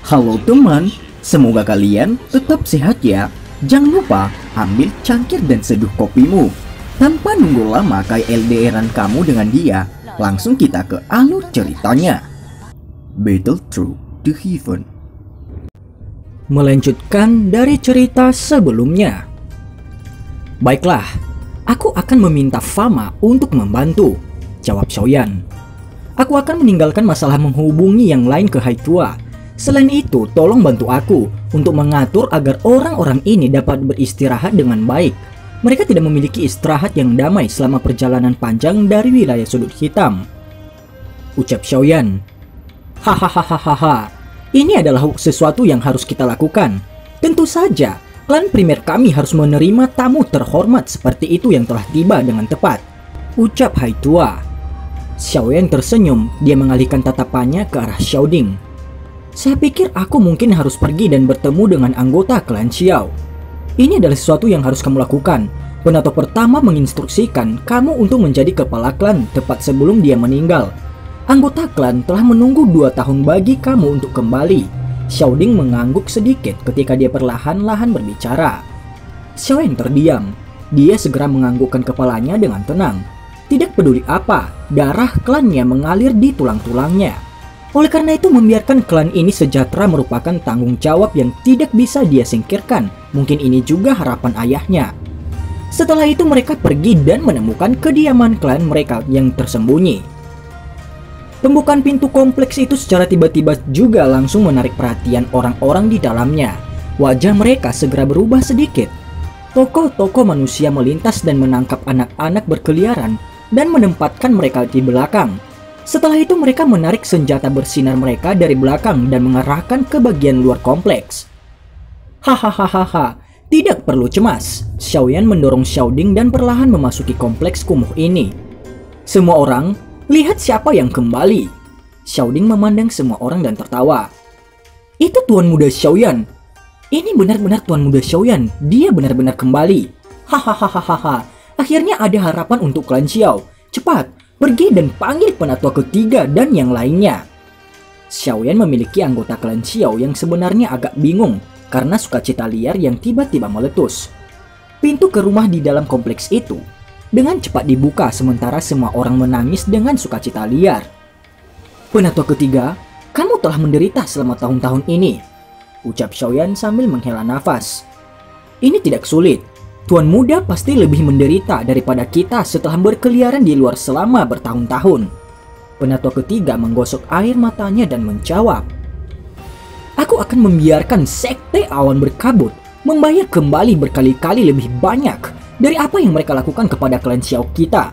Halo teman, semoga kalian tetap sehat ya. Jangan lupa ambil cangkir dan seduh kopimu. Tanpa nunggu lama kayak LDRan kamu dengan dia, langsung kita ke alur ceritanya. Battle Through the Heaven. Melanjutkan dari cerita sebelumnya. Baiklah, aku akan meminta Fama untuk membantu, jawab Xiaoyan. Aku akan meninggalkan masalah menghubungi yang lain ke Haitua. Selain itu, tolong bantu aku untuk mengatur agar orang-orang ini dapat beristirahat dengan baik. Mereka tidak memiliki istirahat yang damai selama perjalanan panjang dari wilayah sudut hitam. Ucap Xiaoyan. Hahaha, ini adalah sesuatu yang harus kita lakukan. Tentu saja, klan primer kami harus menerima tamu terhormat seperti itu yang telah tiba dengan tepat. Ucap Haitua. Xiaoyan tersenyum, dia mengalihkan tatapannya ke arah Xiaoding. Saya pikir aku mungkin harus pergi dan bertemu dengan anggota klan Xiao. Ini adalah sesuatu yang harus kamu lakukan. Penato pertama menginstruksikan kamu untuk menjadi kepala klan tepat sebelum dia meninggal. Anggota klan telah menunggu 2 tahun bagi kamu untuk kembali. Xiaoding mengangguk sedikit ketika dia perlahan-lahan berbicara. Xiaoyan terdiam. Dia segera menganggukkan kepalanya dengan tenang. Tidak peduli apa, darah klannya mengalir di tulang-tulangnya. Oleh karena itu, membiarkan klan ini sejahtera merupakan tanggung jawab yang tidak bisa dia singkirkan. Mungkin ini juga harapan ayahnya. Setelah itu mereka pergi dan menemukan kediaman klan mereka yang tersembunyi. Pembukaan pintu kompleks itu secara tiba-tiba juga langsung menarik perhatian orang-orang di dalamnya. Wajah mereka segera berubah sedikit. Tokoh-tokoh manusia melintas dan menangkap anak-anak berkeliaran dan menempatkan mereka di belakang. Setelah itu mereka menarik senjata bersinar mereka dari belakang dan mengarahkan ke bagian luar kompleks. Hahaha, tidak perlu cemas. Xiaoyan mendorong Xiaoding dan perlahan memasuki kompleks kumuh ini. Semua orang, lihat siapa yang kembali. Xiaoding memandang semua orang dan tertawa. Itu Tuan Muda Xiaoyan. Ini benar-benar Tuan Muda Xiaoyan. Dia benar-benar kembali. Hahaha, akhirnya ada harapan untuk klan Xiao. Cepat, pergi dan panggil penatua ketiga dan yang lainnya. Xiaoyan memiliki anggota klan Xiao yang sebenarnya agak bingung karena sukacita liar yang tiba-tiba meletus. Pintu ke rumah di dalam kompleks itu dengan cepat dibuka sementara semua orang menangis dengan sukacita liar. Penatua ketiga, kamu telah menderita selama tahun-tahun ini, ucap Xiaoyan sambil menghela nafas. Ini tidak sulit. Tuan Muda pasti lebih menderita daripada kita setelah berkeliaran di luar selama bertahun-tahun. Penatua ketiga menggosok air matanya dan menjawab. Aku akan membiarkan sekte awan berkabut membayar kembali berkali-kali lebih banyak dari apa yang mereka lakukan kepada klan Xiao kita.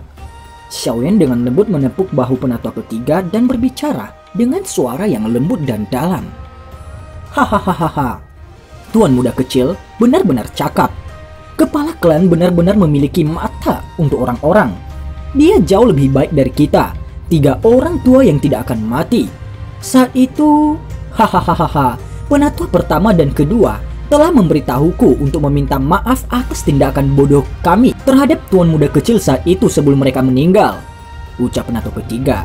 Xiaoyan dengan lembut menepuk bahu penatua ketiga dan berbicara dengan suara yang lembut dan dalam. Hahaha, Tuan Muda kecil benar-benar cakap. Kepala klan benar-benar memiliki mata untuk orang-orang. Dia jauh lebih baik dari kita. 3 orang tua yang tidak akan mati. Saat itu, hahaha, penatua pertama dan kedua telah memberitahuku untuk meminta maaf atas tindakan bodoh kami terhadap Tuan Muda kecil saat itu sebelum mereka meninggal, ucap penatua ketiga.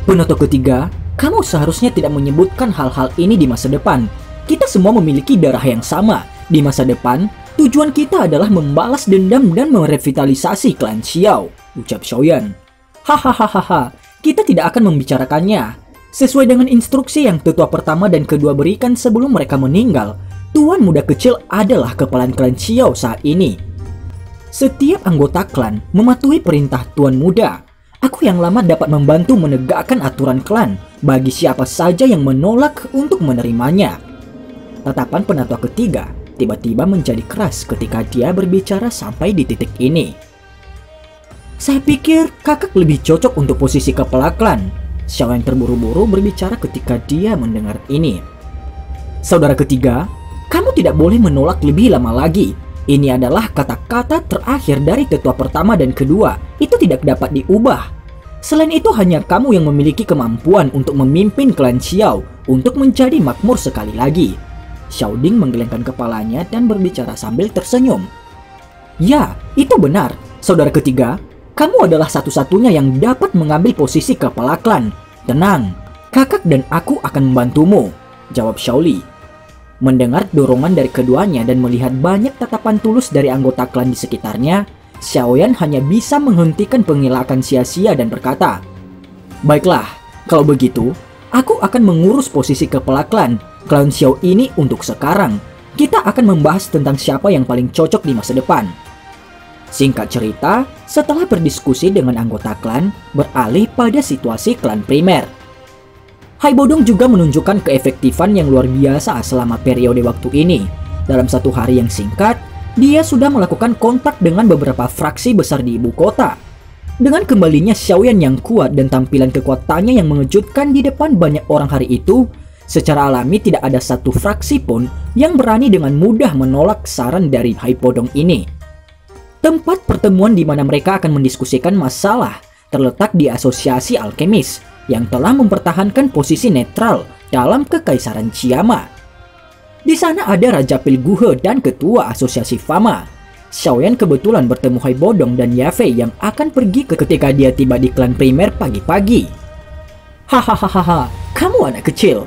Penatua ketiga, kamu seharusnya tidak menyebutkan hal-hal ini di masa depan. Kita semua memiliki darah yang sama. Di masa depan, tujuan kita adalah membalas dendam dan merevitalisasi klan Xiao, ucap Xiaoyan. Hahaha, kita tidak akan membicarakannya. Sesuai dengan instruksi yang tetua pertama dan kedua berikan sebelum mereka meninggal, Tuan Muda kecil adalah kepala klan Xiao saat ini. Setiap anggota klan mematuhi perintah Tuan Muda. Aku yang lama dapat membantu menegakkan aturan klan bagi siapa saja yang menolak untuk menerimanya. Tatapan penatua ketiga tiba-tiba menjadi keras ketika dia berbicara sampai di titik ini. Saya pikir kakak lebih cocok untuk posisi kepala klan. Xiaoyan terburu-buru berbicara ketika dia mendengar ini. Saudara ketiga, kamu tidak boleh menolak lebih lama lagi. Ini adalah kata-kata terakhir dari tetua pertama dan kedua. Itu tidak dapat diubah. Selain itu hanya kamu yang memiliki kemampuan untuk memimpin klan Xiao untuk menjadi makmur sekali lagi. Xiaoding menggelengkan kepalanya dan berbicara sambil tersenyum. Ya, itu benar. Saudara ketiga, kamu adalah satu-satunya yang dapat mengambil posisi kepala klan. Tenang, kakak dan aku akan membantumu. jawab Xiaoli. Mendengar dorongan dari keduanya dan melihat banyak tatapan tulus dari anggota klan di sekitarnya, Xiaoyan hanya bisa menghentikan pengilakan sia-sia dan berkata, "Baiklah, kalau begitu, aku akan mengurus posisi kepala klan Xiao ini untuk sekarang. Kita akan membahas tentang siapa yang paling cocok di masa depan." Singkat cerita, setelah berdiskusi dengan anggota klan, beralih pada situasi klan primer. Haibodong juga menunjukkan keefektifan yang luar biasa selama periode waktu ini. Dalam satu hari yang singkat, dia sudah melakukan kontak dengan beberapa fraksi besar di ibu kota. Dengan kembalinya Xiaoyan yang kuat dan tampilan kekuatannya yang mengejutkan di depan banyak orang hari itu, secara alami tidak ada satu fraksi pun yang berani dengan mudah menolak saran dari Haibodong ini. Tempat pertemuan di mana mereka akan mendiskusikan masalah terletak di Asosiasi Alkemis yang telah mempertahankan posisi netral dalam Kekaisaran Chiama. Di sana ada Raja Pilguhe dan Ketua Asosiasi Fama. Xiaoyan kebetulan bertemu Haibodong dan Yafei yang akan pergi ketika dia tiba di klan primer pagi-pagi. "Hahaha, kamu anak kecil."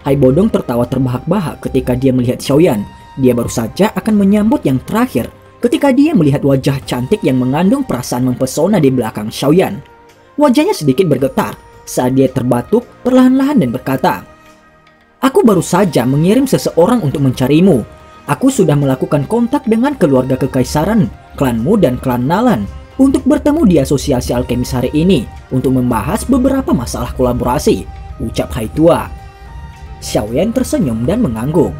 Haibodong tertawa terbahak-bahak ketika dia melihat Xiaoyan. Dia baru saja akan menyambut yang terakhir ketika dia melihat wajah cantik yang mengandung perasaan mempesona di belakang Xiaoyan. Wajahnya sedikit bergetar saat dia terbatuk perlahan-lahan dan berkata, "Aku baru saja mengirim seseorang untuk mencarimu. Aku sudah melakukan kontak dengan keluarga kekaisaran, klanmu dan klan Nalan untuk bertemu di Asosiasi Alkemis hari ini untuk membahas beberapa masalah kolaborasi," ucap Haitua. Xiaoyan tersenyum dan mengangguk.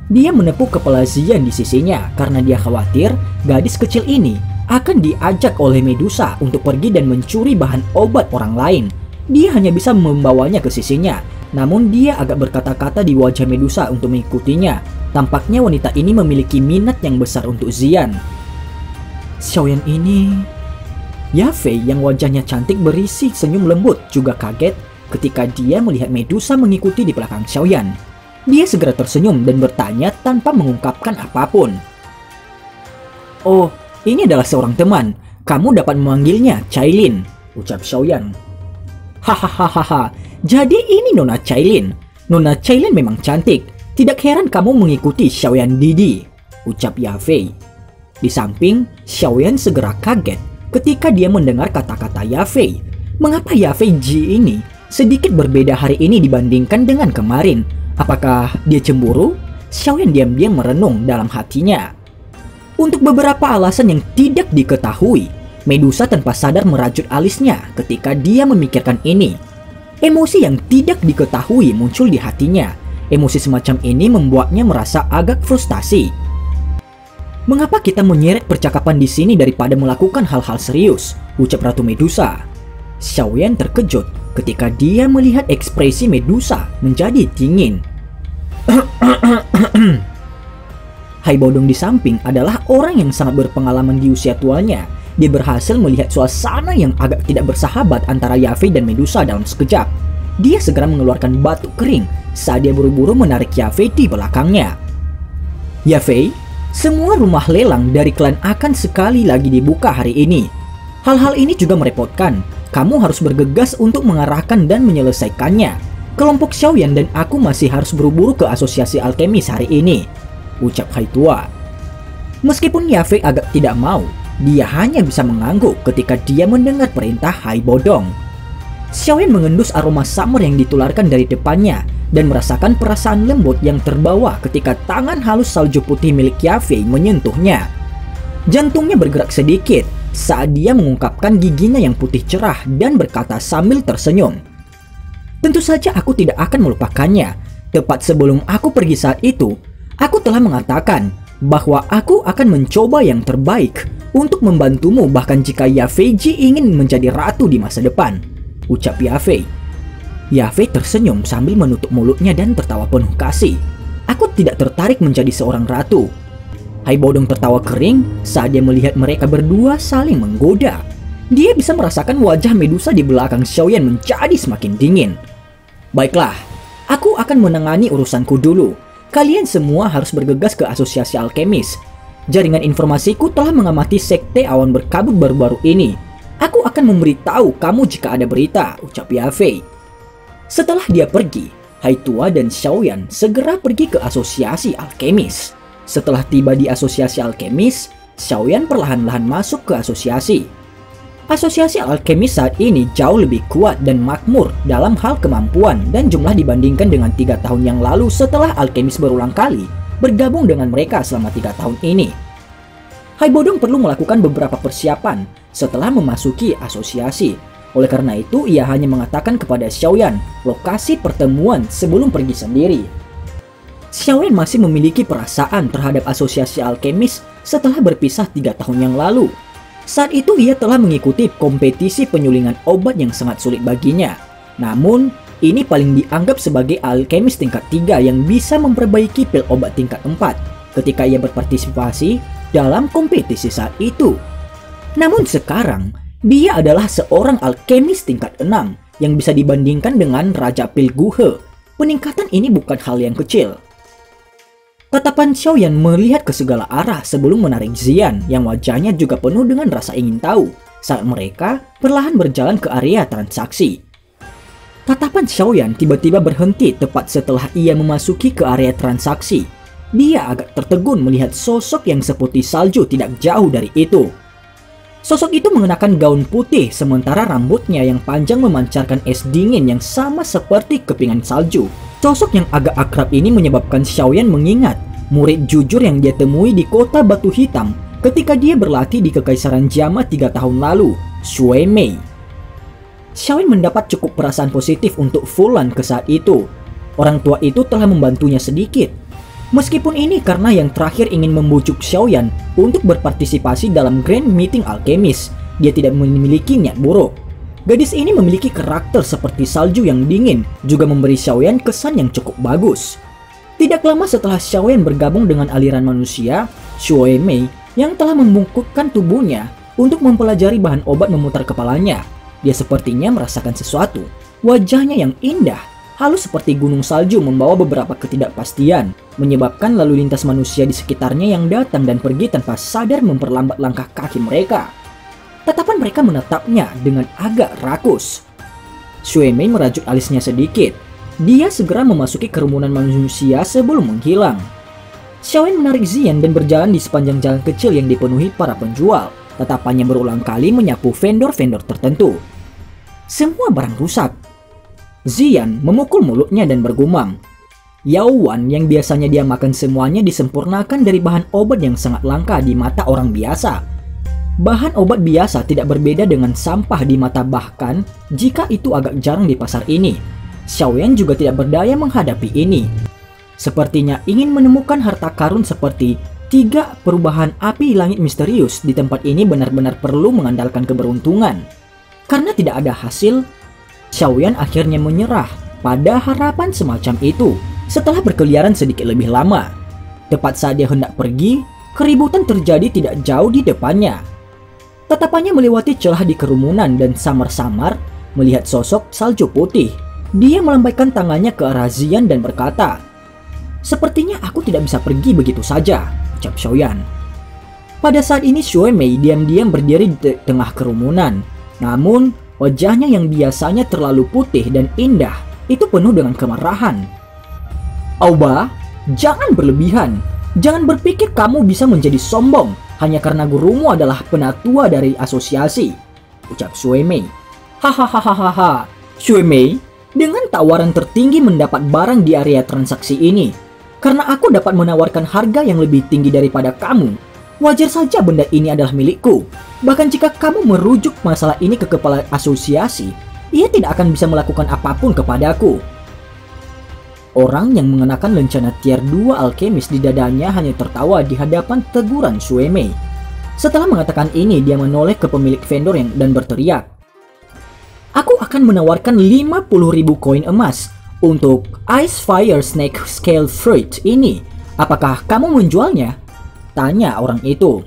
Dia menepuk kepala Zian di sisinya karena dia khawatir gadis kecil ini akan diajak oleh Medusa untuk pergi dan mencuri bahan obat orang lain. Dia hanya bisa membawanya ke sisinya, namun dia agak berkata-kata di wajah Medusa untuk mengikutinya. Tampaknya wanita ini memiliki minat yang besar untuk Zian. Xiaoyan ini... Yafei yang wajahnya cantik berisi senyum lembut juga kaget ketika dia melihat Medusa mengikuti di belakang Xiaoyan. Dia segera tersenyum dan bertanya tanpa mengungkapkan apapun. "Oh, ini adalah seorang teman. Kamu dapat memanggilnya Cailin," ucap Xiaoyan. "Hahaha, jadi ini Nona Cailin. Nona Cailin memang cantik. Tidak heran kamu mengikuti Xiaoyan Didi," ucap Yafei. Di samping, Xiaoyan segera kaget ketika dia mendengar kata-kata Yafei. Mengapa Yafei Ji ini sedikit berbeda hari ini dibandingkan dengan kemarin? Apakah dia cemburu? Xiaoyan diam-diam merenung dalam hatinya. Untuk beberapa alasan yang tidak diketahui, Medusa tanpa sadar merajut alisnya ketika dia memikirkan ini. Emosi yang tidak diketahui muncul di hatinya. Emosi semacam ini membuatnya merasa agak frustasi. "Mengapa kita menyeret percakapan di sini daripada melakukan hal-hal serius?" ucap Ratu Medusa. Xiaoyan terkejut ketika dia melihat ekspresi Medusa menjadi dingin. Haibodong di samping adalah orang yang sangat berpengalaman di usia tuanya. Dia berhasil melihat suasana yang agak tidak bersahabat antara Yafei dan Medusa dalam sekejap. Dia segera mengeluarkan batu kering saat dia buru-buru menarik Yafei di belakangnya. "Yafei, semua rumah lelang dari klan akan sekali lagi dibuka hari ini. Hal-hal ini juga merepotkan. Kamu harus bergegas untuk mengarahkan dan menyelesaikannya. Kelompok Xiaoyan dan aku masih harus buru-buru ke Asosiasi Alkemis hari ini," ucap Haitua. Meskipun Yafei agak tidak mau, dia hanya bisa mengangguk ketika dia mendengar perintah Haibodong. Xiaoyan mengendus aroma summer yang ditularkan dari depannya dan merasakan perasaan lembut yang terbawa ketika tangan halus salju putih milik Yafei menyentuhnya. Jantungnya bergerak sedikit saat dia mengungkapkan giginya yang putih cerah dan berkata sambil tersenyum, "Tentu saja aku tidak akan melupakannya. Tepat sebelum aku pergi saat itu, aku telah mengatakan bahwa aku akan mencoba yang terbaik untuk membantumu bahkan jika Yafei Ji ingin menjadi ratu di masa depan," ucap Yafei. Yafei tersenyum sambil menutup mulutnya dan tertawa penuh kasih. "Aku tidak tertarik menjadi seorang ratu." Haibodong tertawa kering saat dia melihat mereka berdua saling menggoda. Dia bisa merasakan wajah Medusa di belakang Xiaoyan menjadi semakin dingin. "Baiklah, aku akan menangani urusanku dulu. Kalian semua harus bergegas ke Asosiasi Alkemis. Jaringan informasiku telah mengamati sekte awan berkabut baru-baru ini. Aku akan memberitahu kamu jika ada berita," ucap Yafei. Setelah dia pergi, Haitua dan Xiaoyan segera pergi ke asosiasi alkemis. Setelah tiba di asosiasi alkemis, Xiaoyan perlahan-lahan masuk ke asosiasi. Asosiasi alkemis saat ini jauh lebih kuat dan makmur dalam hal kemampuan dan jumlah dibandingkan dengan 3 tahun yang lalu setelah alkemis berulang kali bergabung dengan mereka selama 3 tahun ini. Hai Bodong perlu melakukan beberapa persiapan setelah memasuki asosiasi. Oleh karena itu, ia hanya mengatakan kepada Xiaoyan lokasi pertemuan sebelum pergi sendiri. Xiaoyan masih memiliki perasaan terhadap asosiasi alkemis setelah berpisah 3 tahun yang lalu. Saat itu ia telah mengikuti kompetisi penyulingan obat yang sangat sulit baginya. Namun, ini paling dianggap sebagai alkemis tingkat 3 yang bisa memperbaiki pil obat tingkat 4 ketika ia berpartisipasi dalam kompetisi saat itu. Namun sekarang, dia adalah seorang alkemis tingkat 6 yang bisa dibandingkan dengan Raja Pil Guhe. Peningkatan ini bukan hal yang kecil. Tatapan Xiaoyan melihat ke segala arah sebelum menarik Zian yang wajahnya juga penuh dengan rasa ingin tahu saat mereka perlahan berjalan ke area transaksi. Tatapan Xiaoyan tiba-tiba berhenti tepat setelah ia memasuki ke area transaksi. Dia agak tertegun melihat sosok yang seputih salju tidak jauh dari itu. Sosok itu mengenakan gaun putih sementara rambutnya yang panjang memancarkan es dingin yang sama seperti kepingan salju. Sosok yang agak akrab ini menyebabkan Xiaoyan mengingat murid jujur yang dia temui di kota Batu Hitam ketika dia berlatih di Kekaisaran Jiama 3 tahun lalu, Xue Mei. Xiaoyan mendapat cukup perasaan positif untuk Fulan ke saat itu. Orang tua itu telah membantunya sedikit. Meskipun ini karena yang terakhir ingin membujuk Xiaoyan untuk berpartisipasi dalam Grand Meeting Alkemis, dia tidak memiliki niat buruk. Gadis ini memiliki karakter seperti salju yang dingin, juga memberi Xiaoyan kesan yang cukup bagus. Tidak lama setelah Xiaoyan bergabung dengan aliran manusia, Xue Mei yang telah membungkukkan tubuhnya untuk mempelajari bahan obat memutar kepalanya. Dia sepertinya merasakan sesuatu. Wajahnya yang indah, halus seperti gunung salju membawa beberapa ketidakpastian, menyebabkan lalu lintas manusia di sekitarnya yang datang dan pergi tanpa sadar memperlambat langkah kaki mereka. Tatapan mereka menatapnya dengan agak rakus. Xue Mei merajuk alisnya sedikit. Dia segera memasuki kerumunan manusia sebelum menghilang. Xiaoyan menarik Zian dan berjalan di sepanjang jalan kecil yang dipenuhi para penjual. Tatapannya berulang kali menyapu vendor-vendor tertentu. Semua barang rusak. Zian memukul mulutnya dan bergumam. Yao Wan yang biasanya dia makan semuanya disempurnakan dari bahan obat yang sangat langka di mata orang biasa. Bahan obat biasa tidak berbeda dengan sampah di mata bahkan jika itu agak jarang di pasar ini. Xiaoyan juga tidak berdaya menghadapi ini. Sepertinya ingin menemukan harta karun seperti 3 perubahan api langit misterius di tempat ini benar-benar perlu mengandalkan keberuntungan. Karena tidak ada hasil, Xiaoyan akhirnya menyerah pada harapan semacam itu. Setelah berkeliaran sedikit lebih lama, tepat saat dia hendak pergi, keributan terjadi tidak jauh di depannya. Tatapannya melewati celah di kerumunan dan samar-samar melihat sosok salju putih. Dia melambaikan tangannya ke arah Zian dan berkata, "Sepertinya aku tidak bisa pergi begitu saja," ucap Xiaoyan. Pada saat ini Xue Mei diam-diam berdiri di tengah kerumunan. Namun, wajahnya yang biasanya terlalu putih dan indah itu penuh dengan kemarahan. "Aoba, jangan berlebihan. Jangan berpikir kamu bisa menjadi sombong hanya karena gurumu adalah penatua dari asosiasi," ucap Xue Mei. "Hahaha, Xue Mei, dengan tawaran tertinggi mendapat barang di area transaksi ini. Karena aku dapat menawarkan harga yang lebih tinggi daripada kamu, wajar saja benda ini adalah milikku. Bahkan jika kamu merujuk masalah ini ke kepala asosiasi, ia tidak akan bisa melakukan apapun kepadaku." Orang yang mengenakan lencana tier 2 alkemis di dadanya hanya tertawa di hadapan teguran Xue Mei. Setelah mengatakan ini, dia menoleh ke pemilik vendor dan berteriak, "Aku akan menawarkan 50.000 koin emas untuk Ice Fire Snake Scale Fruit ini. Apakah kamu menjualnya?" tanya orang itu.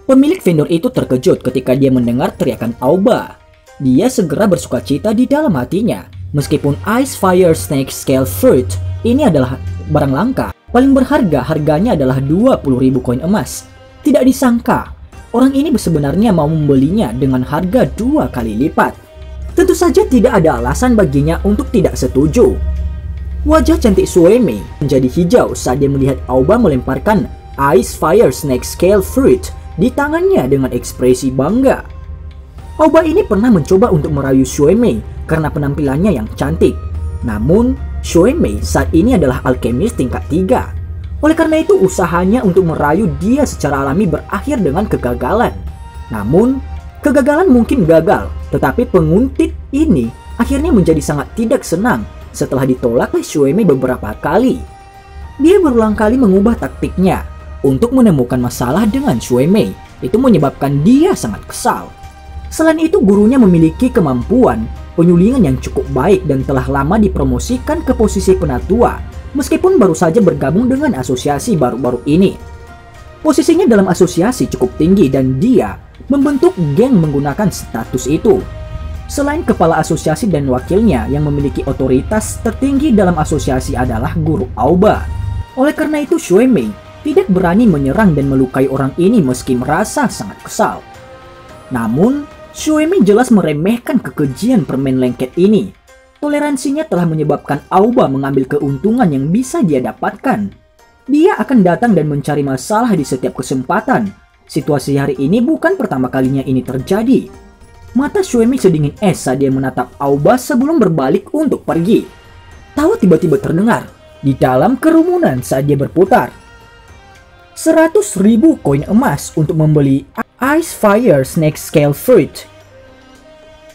Pemilik vendor itu terkejut ketika dia mendengar teriakan Aoba. Dia segera bersukacita di dalam hatinya. Meskipun Ice Fire Snake Scale Fruit ini adalah barang langka, paling berharga harganya adalah 20.000 koin emas. Tidak disangka, orang ini sebenarnya mau membelinya dengan harga 2 kali lipat. Tentu saja tidak ada alasan baginya untuk tidak setuju. Wajah cantik Shuemei menjadi hijau saat dia melihat Aoba melemparkan Ice Fire Snake Scale Fruit di tangannya dengan ekspresi bangga. Aoba ini pernah mencoba untuk merayu Shuemei karena penampilannya yang cantik. Namun, Shuemei saat ini adalah alkemis tingkat 3. Oleh karena itu, usahanya untuk merayu dia secara alami berakhir dengan kegagalan. Namun, kegagalan mungkin gagal, tetapi penguntit ini akhirnya menjadi sangat tidak senang setelah ditolak oleh Shuemei beberapa kali. Dia berulang kali mengubah taktiknya untuk menemukan masalah dengan Shuemei. Itu menyebabkan dia sangat kesal. Selain itu, gurunya memiliki kemampuan penyulingan yang cukup baik dan telah lama dipromosikan ke posisi penatua, meskipun baru saja bergabung dengan asosiasi baru-baru ini. Posisinya dalam asosiasi cukup tinggi dan dia membentuk geng menggunakan status itu. Selain kepala asosiasi dan wakilnya yang memiliki otoritas tertinggi dalam asosiasi adalah guru Aoba. Oleh karena itu, Shuemei tidak berani menyerang dan melukai orang ini meski merasa sangat kesal. Namun, Shuemei jelas meremehkan kekejian permen lengket ini. Toleransinya telah menyebabkan Aoba mengambil keuntungan yang bisa dia dapatkan. Dia akan datang dan mencari masalah di setiap kesempatan. Situasi hari ini bukan pertama kalinya ini terjadi. Mata Shuemei sedingin es saat dia menatap Aoba sebelum berbalik untuk pergi. Tawa tiba-tiba terdengar di dalam kerumunan saat dia berputar. 100.000 koin emas untuk membeli Ice Fire Snake Scale Fruit.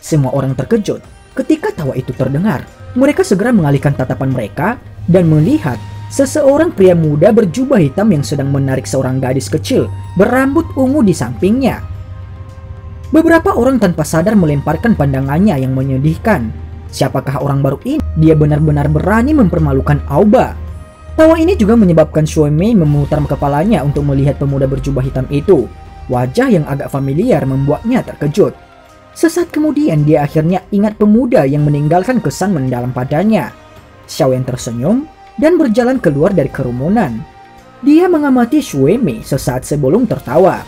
Semua orang terkejut ketika tawa itu terdengar. Mereka segera mengalihkan tatapan mereka dan melihat seseorang pria muda berjubah hitam yang sedang menarik seorang gadis kecil berambut ungu di sampingnya. Beberapa orang tanpa sadar melemparkan pandangannya yang menyedihkan. Siapakah orang baru ini? Dia benar-benar berani mempermalukan Aoba. Tawa ini juga menyebabkan Shuemei memutar kepalanya untuk melihat pemuda berjubah hitam itu. Wajah yang agak familiar membuatnya terkejut. Sesaat kemudian dia akhirnya ingat pemuda yang meninggalkan kesan mendalam padanya. Xiaoyan tersenyum dan berjalan keluar dari kerumunan. Dia mengamati Shuemei sesaat sebelum tertawa.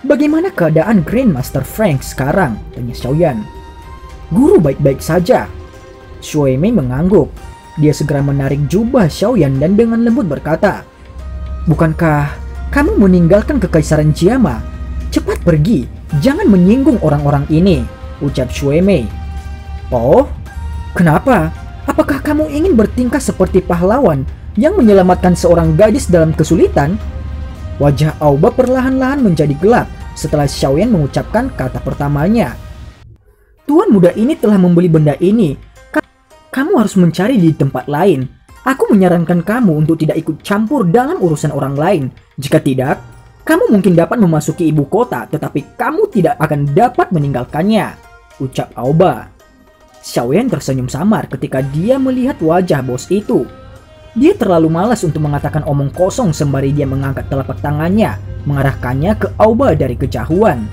"Bagaimana keadaan Grandmaster Frank sekarang?" tanya Xiaoyan. "Guru baik-baik saja." Shuemei mengangguk. Dia segera menarik jubah Xiaoyan dan dengan lembut berkata, "Bukankah kamu meninggalkan kekaisaran Jiama? Cepat pergi, jangan menyinggung orang-orang ini," ucap Shuemei. "Oh, kenapa? Apakah kamu ingin bertingkah seperti pahlawan yang menyelamatkan seorang gadis dalam kesulitan?" Wajah Aoba perlahan-lahan menjadi gelap setelah Xiaoyan mengucapkan kata pertamanya. "Tuan muda ini telah membeli benda ini. Kamu harus mencari di tempat lain. Aku menyarankan kamu untuk tidak ikut campur dalam urusan orang lain. Jika tidak, kamu mungkin dapat memasuki ibu kota, tetapi kamu tidak akan dapat meninggalkannya," ucap Aoba. Xiaoyan tersenyum samar ketika dia melihat wajah bos itu. Dia terlalu malas untuk mengatakan omong kosong sembari dia mengangkat telapak tangannya, mengarahkannya ke Aoba dari kejauhan.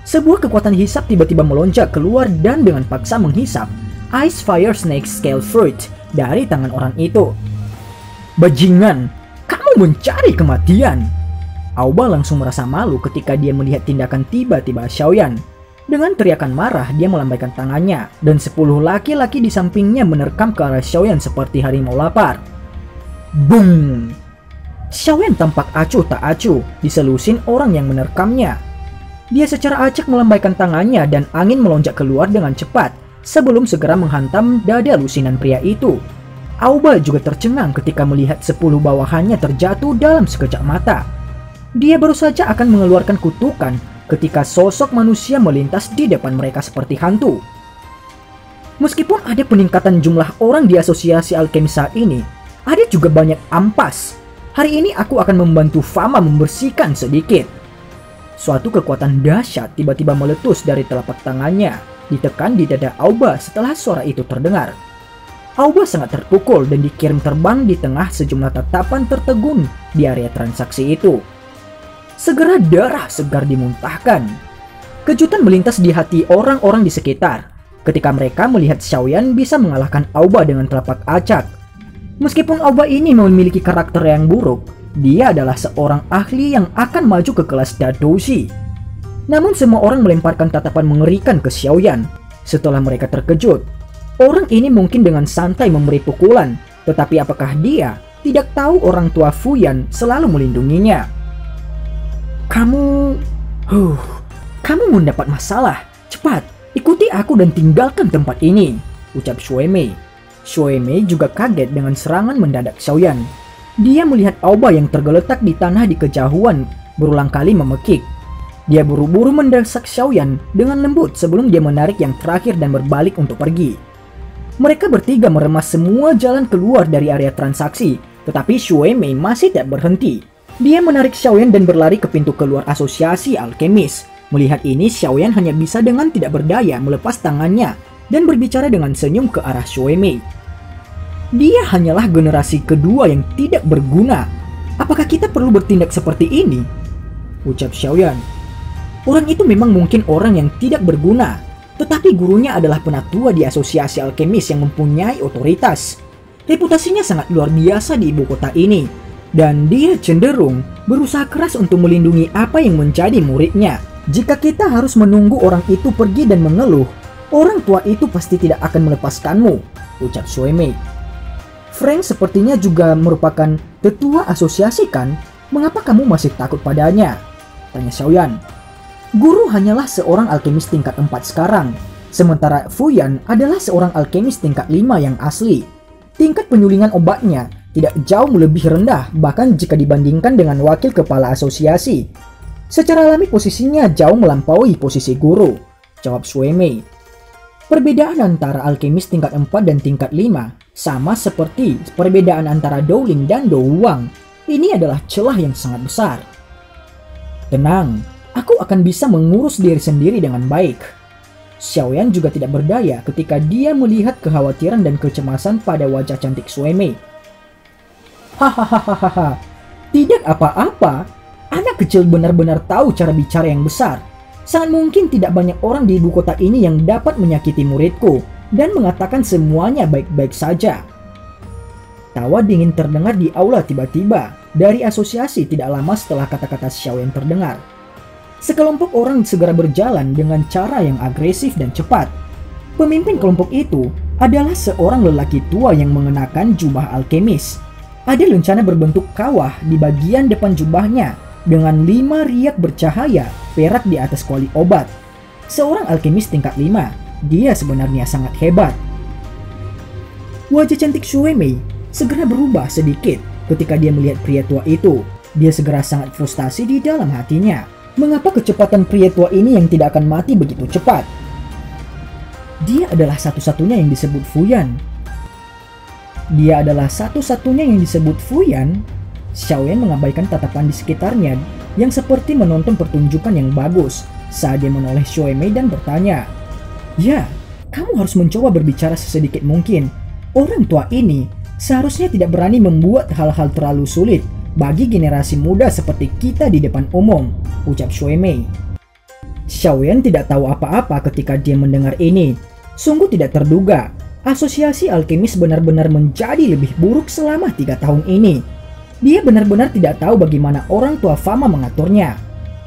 Sebuah kekuatan hisap tiba-tiba melonjak keluar dan dengan paksa menghisap Ice Fire Snake Scale Fruit dari tangan orang itu. "Bajingan, kamu mencari kematian!" Aoba langsung merasa malu ketika dia melihat tindakan tiba-tiba Xiaoyan. Dengan teriakan marah, dia melambaikan tangannya dan 10 laki-laki di sampingnya menerkam ke arah Xiaoyan seperti harimau lapar. Boom! Xiaoyan tampak acuh tak acuh diselusin orang yang menerkamnya. Dia secara acak melambaikan tangannya dan angin melonjak keluar dengan cepat sebelum segera menghantam dada lusinan pria itu. Aoba juga tercengang ketika melihat 10 bawahannya terjatuh dalam sekejap mata. Dia baru saja akan mengeluarkan kutukan ketika sosok manusia melintas di depan mereka seperti hantu. Meskipun ada peningkatan jumlah orang di asosiasi alkemis saat ini, ada juga banyak ampas. Hari ini aku akan membantu Fama membersihkan sedikit. Suatu kekuatan dahsyat tiba-tiba meletus dari telapak tangannya, ditekan di dada Aoba setelah suara itu terdengar. Aoba sangat terpukul dan dikirim terbang di tengah sejumlah tatapan tertegun di area transaksi itu. Segera darah segar dimuntahkan. Kejutan melintas di hati orang-orang di sekitar ketika mereka melihat Xiaoyan bisa mengalahkan Aoba dengan telapak acak. Meskipun Aoba ini memiliki karakter yang buruk, dia adalah seorang ahli yang akan maju ke kelas Dadoshi. Namun semua orang melemparkan tatapan mengerikan ke Xiaoyan. Setelah mereka terkejut, orang ini mungkin dengan santai memberi pukulan Tetapi apakah dia tidak tahu orang tua Fuyan selalu melindunginya? Kamu mendapat masalah. Cepat, ikuti aku dan tinggalkan tempat ini, ucap Shuemei. Shuemei juga kaget dengan serangan mendadak Xiaoyan. Dia melihat Aoba yang tergeletak di tanah di kejauhan berulang kali memekik. Dia buru-buru mendesak Xiaoyan dengan lembut sebelum dia menarik yang terakhir dan berbalik untuk pergi. Mereka bertiga meremas semua jalan keluar dari area transaksi, tetapi Shuemei masih tidak berhenti. Dia menarik Xiaoyan dan berlari ke pintu keluar asosiasi alkemis. Melihat ini, Xiaoyan hanya bisa dengan tidak berdaya melepas tangannya dan berbicara dengan senyum ke arah Shuemei. Dia hanyalah generasi kedua yang tidak berguna. Apakah kita perlu bertindak seperti ini? Ucap Xiaoyan. Orang itu memang mungkin orang yang tidak berguna, tetapi gurunya adalah penatua di asosiasi alkemis yang mempunyai otoritas. Reputasinya sangat luar biasa di ibu kota ini, dan dia cenderung berusaha keras untuk melindungi apa yang menjadi muridnya. Jika kita harus menunggu orang itu pergi dan mengeluh, orang tua itu pasti tidak akan melepaskanmu, ucap Shuemei. Frank sepertinya juga merupakan tetua asosiasi kan? Mengapa kamu masih takut padanya? Tanya Xiaoyan. Guru hanyalah seorang alkemis tingkat 4 sekarang, sementara Fuyan adalah seorang alkemis tingkat 5 yang asli. Tingkat penyulingan obatnya tidak jauh lebih rendah bahkan jika dibandingkan dengan wakil kepala asosiasi. Secara alami posisinya jauh melampaui posisi guru, jawab Shuemei. Perbedaan antara alkemis tingkat 4 dan tingkat 5 sama seperti perbedaan antara Douling dan Douwang. Ini adalah celah yang sangat besar. Tenang, aku akan bisa mengurus diri sendiri dengan baik. Xiaoyan juga tidak berdaya ketika dia melihat kekhawatiran dan kecemasan pada wajah cantik Shuemei. Hahaha, tidak apa-apa. Anak kecil benar-benar tahu cara bicara yang besar. Sangat mungkin tidak banyak orang di ibu kota ini yang dapat menyakiti muridku dan mengatakan semuanya baik-baik saja. Tawa dingin terdengar di aula tiba-tiba dari asosiasi tidak lama setelah kata-kata Xiaoyan terdengar. Sekelompok orang segera berjalan dengan cara yang agresif dan cepat. Pemimpin kelompok itu adalah seorang lelaki tua yang mengenakan jubah alkemis. Ada lencana berbentuk kawah di bagian depan jubahnya dengan 5 riak bercahaya perak di atas kuali obat. Seorang alkemis tingkat 5, dia sebenarnya sangat hebat. Wajah cantik Shuemei segera berubah sedikit ketika dia melihat pria tua itu. Dia segera sangat frustasi di dalam hatinya. Mengapa kecepatan pria tua ini yang tidak akan mati begitu cepat? Dia adalah satu-satunya yang disebut Fuyan. Xiaoyan mengabaikan tatapan di sekitarnya yang seperti menonton pertunjukan yang bagus saat dia menoleh Shuemei dan bertanya, "Ya, kamu harus mencoba berbicara sesedikit mungkin. Orang tua ini seharusnya tidak berani membuat hal-hal terlalu sulit bagi generasi muda seperti kita di depan umum," ucap Shuemei. Xiaoyan tidak tahu apa-apa ketika dia mendengar ini. Sungguh tidak terduga, asosiasi alkemis benar-benar menjadi lebih buruk selama 3 tahun ini. Dia benar-benar tidak tahu bagaimana orang tua Fama mengaturnya.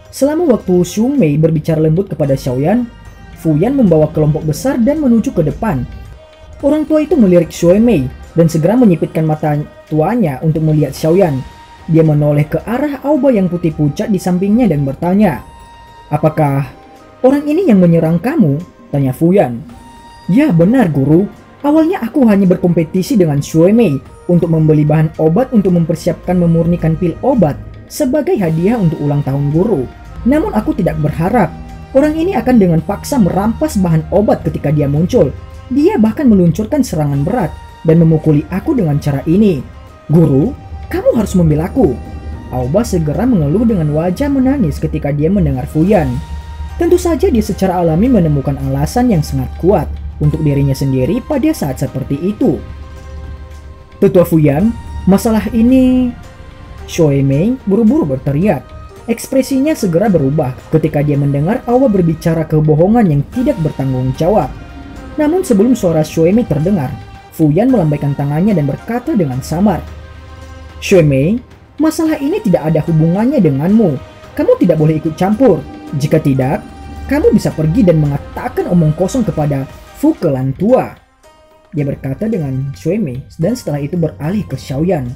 Selama waktu Shuemei berbicara lembut kepada Xiaoyan, Fuyan membawa kelompok besar dan menuju ke depan. Orang tua itu melirik Shuemei dan segera menyipitkan mata tuanya untuk melihat Xiaoyan. Dia menoleh ke arah Aoba yang putih pucat di sampingnya dan bertanya, "Apakah orang ini yang menyerang kamu?" tanya Fuyan. "Ya benar guru, awalnya aku hanya berkompetisi dengan Shuemei untuk membeli bahan obat untuk mempersiapkan memurnikan pil obat sebagai hadiah untuk ulang tahun guru. Namun aku tidak berharap orang ini akan dengan paksa merampas bahan obat ketika dia muncul. Dia bahkan meluncurkan serangan berat dan memukuli aku dengan cara ini. Guru, kamu harus membelaku." Aoba segera mengeluh dengan wajah menangis ketika dia mendengar Fuyan. Tentu saja dia secara alami menemukan alasan yang sangat kuat untuk dirinya sendiri pada saat seperti itu. "Tetua Fuyan, masalah ini..." Shuemei buru-buru berteriak. Ekspresinya segera berubah ketika dia mendengar Aoba berbicara kebohongan yang tidak bertanggung jawab. Namun sebelum suara Shuemei terdengar, Fuyan melambaikan tangannya dan berkata dengan samar, "Shuemei, masalah ini tidak ada hubungannya denganmu. Kamu tidak boleh ikut campur. Jika tidak, kamu bisa pergi dan mengatakan omong kosong kepada Fu Kelantua." Dia berkata dengan Shuemei dan setelah itu beralih ke Xiaoyan.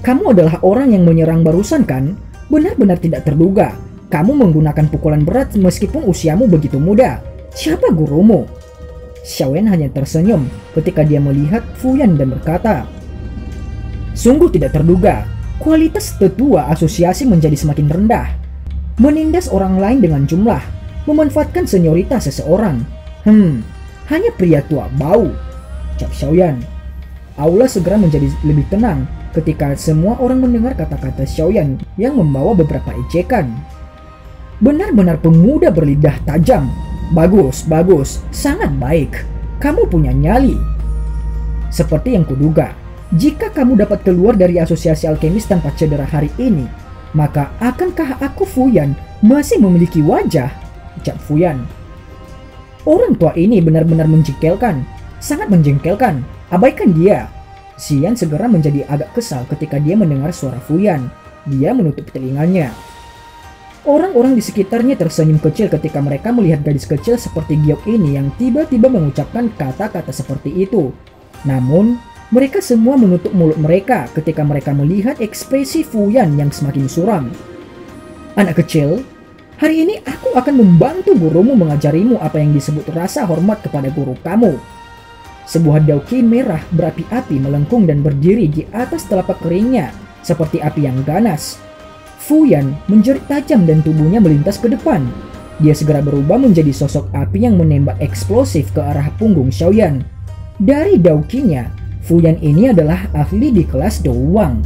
Kamu adalah orang yang menyerang barusan kan? Benar-benar tidak terduga. Kamu menggunakan pukulan berat meskipun usiamu begitu muda. Siapa gurumu? Xiaoyan hanya tersenyum ketika dia melihat Fuyan dan berkata, sungguh tidak terduga. Kualitas tetua asosiasi menjadi semakin rendah. Menindas orang lain dengan jumlah, memanfaatkan senioritas seseorang. Hanya pria tua bau, ucap Xiaoyan. Aula segera menjadi lebih tenang ketika semua orang mendengar kata-kata Xiaoyan yang membawa beberapa ejekan. Benar-benar pemuda berlidah tajam. Bagus, sangat baik. Kamu punya nyali. Seperti yang kuduga, jika kamu dapat keluar dari asosiasi alkemis tanpa cedera hari ini, maka akankah aku Fuyan masih memiliki wajah? Ucap Fuyan. Orang tua ini benar-benar menjengkelkan, sangat menjengkelkan. Abaikan dia. Xian segera menjadi agak kesal ketika dia mendengar suara Fuyan. Dia menutup telinganya. Orang-orang di sekitarnya tersenyum kecil ketika mereka melihat gadis kecil seperti Giok ini yang tiba-tiba mengucapkan kata-kata seperti itu. Namun, mereka semua menutup mulut mereka ketika mereka melihat ekspresi Fuyan yang semakin suram. Anak kecil, hari ini aku akan membantu gurumu mengajarimu apa yang disebut rasa hormat kepada guru kamu. Sebuah dauki merah berapi-api melengkung dan berdiri di atas telapak keringnya seperti api yang ganas. Fuyan menjerit tajam dan tubuhnya melintas ke depan. Dia segera berubah menjadi sosok api yang menembak eksplosif ke arah punggung Xiaoyan. Dari daukinya, Fuyan ini adalah ahli di kelas Douwang.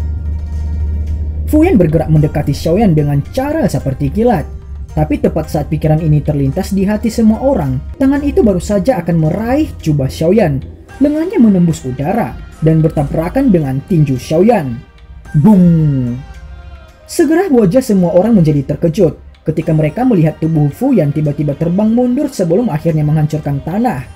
Fuyan bergerak mendekati Xiaoyan dengan cara seperti kilat. Tapi tepat saat pikiran ini terlintas di hati semua orang, tangan itu baru saja akan meraih jubah Xiaoyan. Lengannya menembus udara dan bertabrakan dengan tinju Xiaoyan. Boom! Segera wajah semua orang menjadi terkejut ketika mereka melihat tubuh Fuyan tiba-tiba terbang mundur sebelum akhirnya menghancurkan tanah.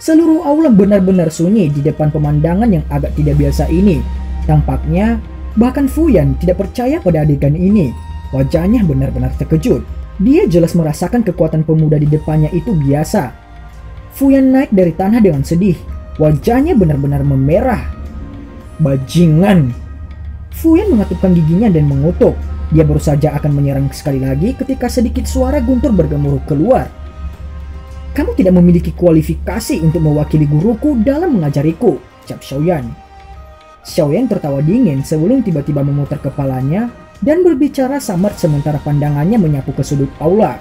Seluruh aula benar-benar sunyi di depan pemandangan yang agak tidak biasa ini. Tampaknya bahkan Fuyan tidak percaya pada adegan ini. Wajahnya benar-benar terkejut. Dia jelas merasakan kekuatan pemuda di depannya itu biasa. Fuyan naik dari tanah dengan sedih. Wajahnya benar-benar memerah. Bajingan! Fuyan mengatupkan giginya dan mengutuk. Dia baru saja akan menyerang sekali lagi ketika sedikit suara guntur bergemuruh keluar. Kamu tidak memiliki kualifikasi untuk mewakili guruku dalam mengajariku, ucap Xiaoyan. Xiaoyan tertawa dingin sebelum tiba-tiba memutar kepalanya dan berbicara samar sementara pandangannya menyapu ke sudut aula.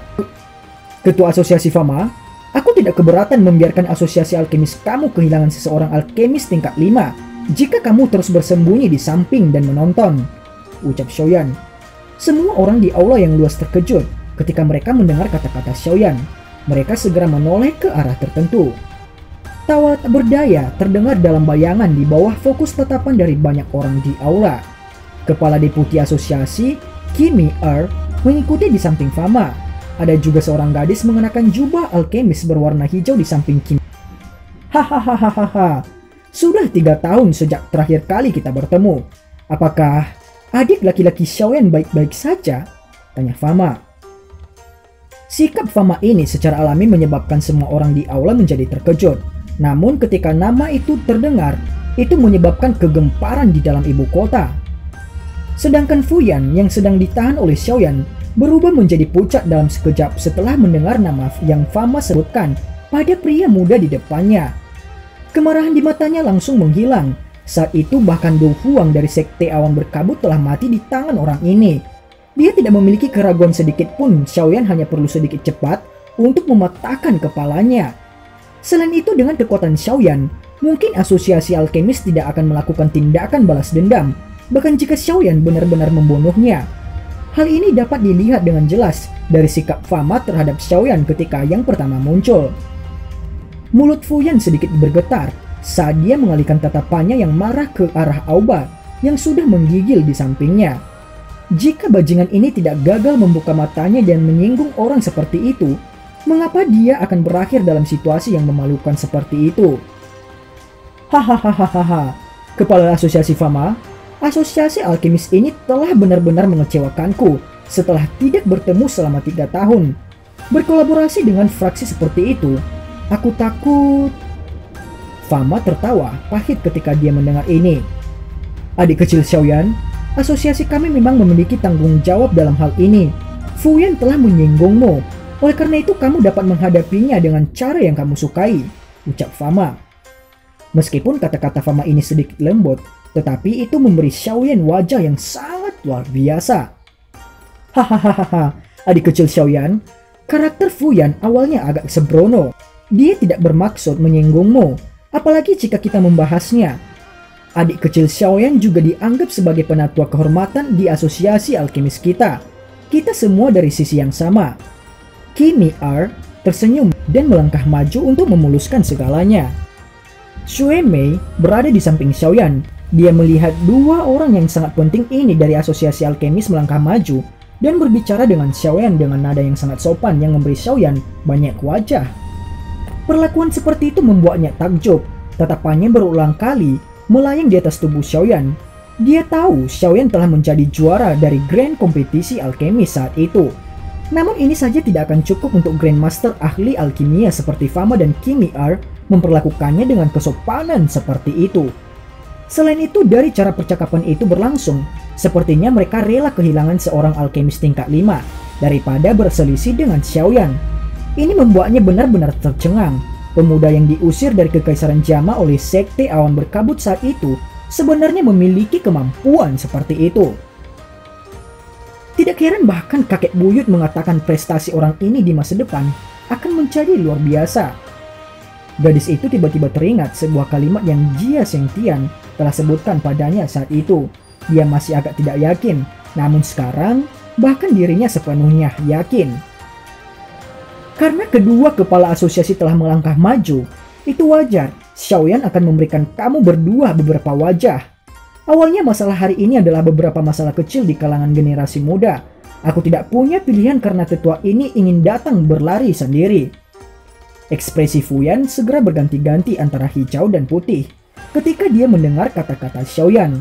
Ketua Asosiasi Fama, aku tidak keberatan membiarkan asosiasi alkemis kamu kehilangan seseorang alkemis tingkat 5 jika kamu terus bersembunyi di samping dan menonton, ucap Xiaoyan. Semua orang di aula yang luas terkejut ketika mereka mendengar kata-kata Xiaoyan. Mereka segera menoleh ke arah tertentu. Tawa tak berdaya terdengar dalam bayangan di bawah fokus tatapan dari banyak orang di aula. Kepala Deputi Asosiasi, Kimi Er, mengikuti di samping Fama. Ada juga seorang gadis mengenakan jubah alkemis berwarna hijau di samping Kimi. Hahaha, sudah 3 tahun sejak terakhir kali kita bertemu. Apakah adik laki-laki Xiaoyan baik-baik saja? Tanya Fama. Sikap Fama ini secara alami menyebabkan semua orang di aula menjadi terkejut. Namun ketika nama itu terdengar, itu menyebabkan kegemparan di dalam ibu kota. Sedangkan Fuyan yang sedang ditahan oleh Xiaoyan berubah menjadi pucat dalam sekejap setelah mendengar nama yang Fama sebutkan pada pria muda di depannya. Kemarahan di matanya langsung menghilang. Saat itu bahkan Du Huang dari Sekte Awan Berkabut telah mati di tangan orang ini. Dia tidak memiliki keraguan sedikit pun. Xiaoyan hanya perlu sedikit cepat untuk mematahkan kepalanya. Selain itu, dengan kekuatan Xiaoyan, mungkin asosiasi alkemis tidak akan melakukan tindakan balas dendam, bahkan jika Xiaoyan benar-benar membunuhnya. Hal ini dapat dilihat dengan jelas dari sikap Fama terhadap Xiaoyan ketika yang pertama muncul. Mulut Fuyan sedikit bergetar saat dia mengalihkan tatapannya yang marah ke arah Aoba yang sudah menggigil di sampingnya. Jika bajingan ini tidak gagal membuka matanya dan menyinggung orang seperti itu, mengapa dia akan berakhir dalam situasi yang memalukan seperti itu? Hahaha, Kepala Asosiasi Fama, asosiasi alkemis ini telah benar-benar mengecewakanku setelah tidak bertemu selama 3 tahun. Berkolaborasi dengan fraksi seperti itu, aku takut... Fama tertawa pahit ketika dia mendengar ini. Adik kecil Xiaoyan, asosiasi kami memang memiliki tanggung jawab dalam hal ini. Fuyan telah menyinggungmu, oleh karena itu kamu dapat menghadapinya dengan cara yang kamu sukai, ucap Fama. Meskipun kata-kata Fama ini sedikit lembut, tetapi itu memberi Xiaoyan wajah yang sangat luar biasa. Hahaha, adik kecil Xiaoyan, karakter Fuyan awalnya agak sembrono. Dia tidak bermaksud menyinggungmu, apalagi jika kita membahasnya. Adik kecil Xiaoyan juga dianggap sebagai penatua kehormatan di asosiasi alkemis kita. Kita semua dari sisi yang sama. Kimi R tersenyum dan melangkah maju untuk memuluskan segalanya. Xue Mei berada di samping Xiaoyan. Dia melihat dua orang yang sangat penting ini dari asosiasi alkemis melangkah maju dan berbicara dengan Xiaoyan dengan nada yang sangat sopan yang memberi Xiaoyan banyak wajah. Perlakuan seperti itu membuatnya takjub. Tatapannya berulang kali melayang di atas tubuh Xiaoyan. Dia tahu Xiaoyan telah menjadi juara dari grand kompetisi alkemis saat itu. Namun ini saja tidak akan cukup untuk Grandmaster ahli alkimia seperti Fama dan Kimi R memperlakukannya dengan kesopanan seperti itu. Selain itu, dari cara percakapan itu berlangsung, sepertinya mereka rela kehilangan seorang alkemis tingkat 5 daripada berselisih dengan Xiaoyan. Ini membuatnya benar-benar tercengang. Pemuda yang diusir dari Kekaisaran Jama oleh Sekte Awan Berkabut saat itu sebenarnya memiliki kemampuan seperti itu. Tidak heran bahkan kakek buyut mengatakan prestasi orang ini di masa depan akan menjadi luar biasa. Gadis itu tiba-tiba teringat sebuah kalimat yang Jia Shengtian telah sebutkan padanya saat itu. Dia masih agak tidak yakin, namun sekarang bahkan dirinya sepenuhnya yakin. Karena kedua kepala asosiasi telah melangkah maju, itu wajar Xiaoyan akan memberikan kamu berdua beberapa wajah. Awalnya masalah hari ini adalah beberapa masalah kecil di kalangan generasi muda. Aku tidak punya pilihan karena tetua ini ingin datang berlari sendiri. Ekspresi Fuyan segera berganti-ganti antara hijau dan putih ketika dia mendengar kata-kata Xiaoyan.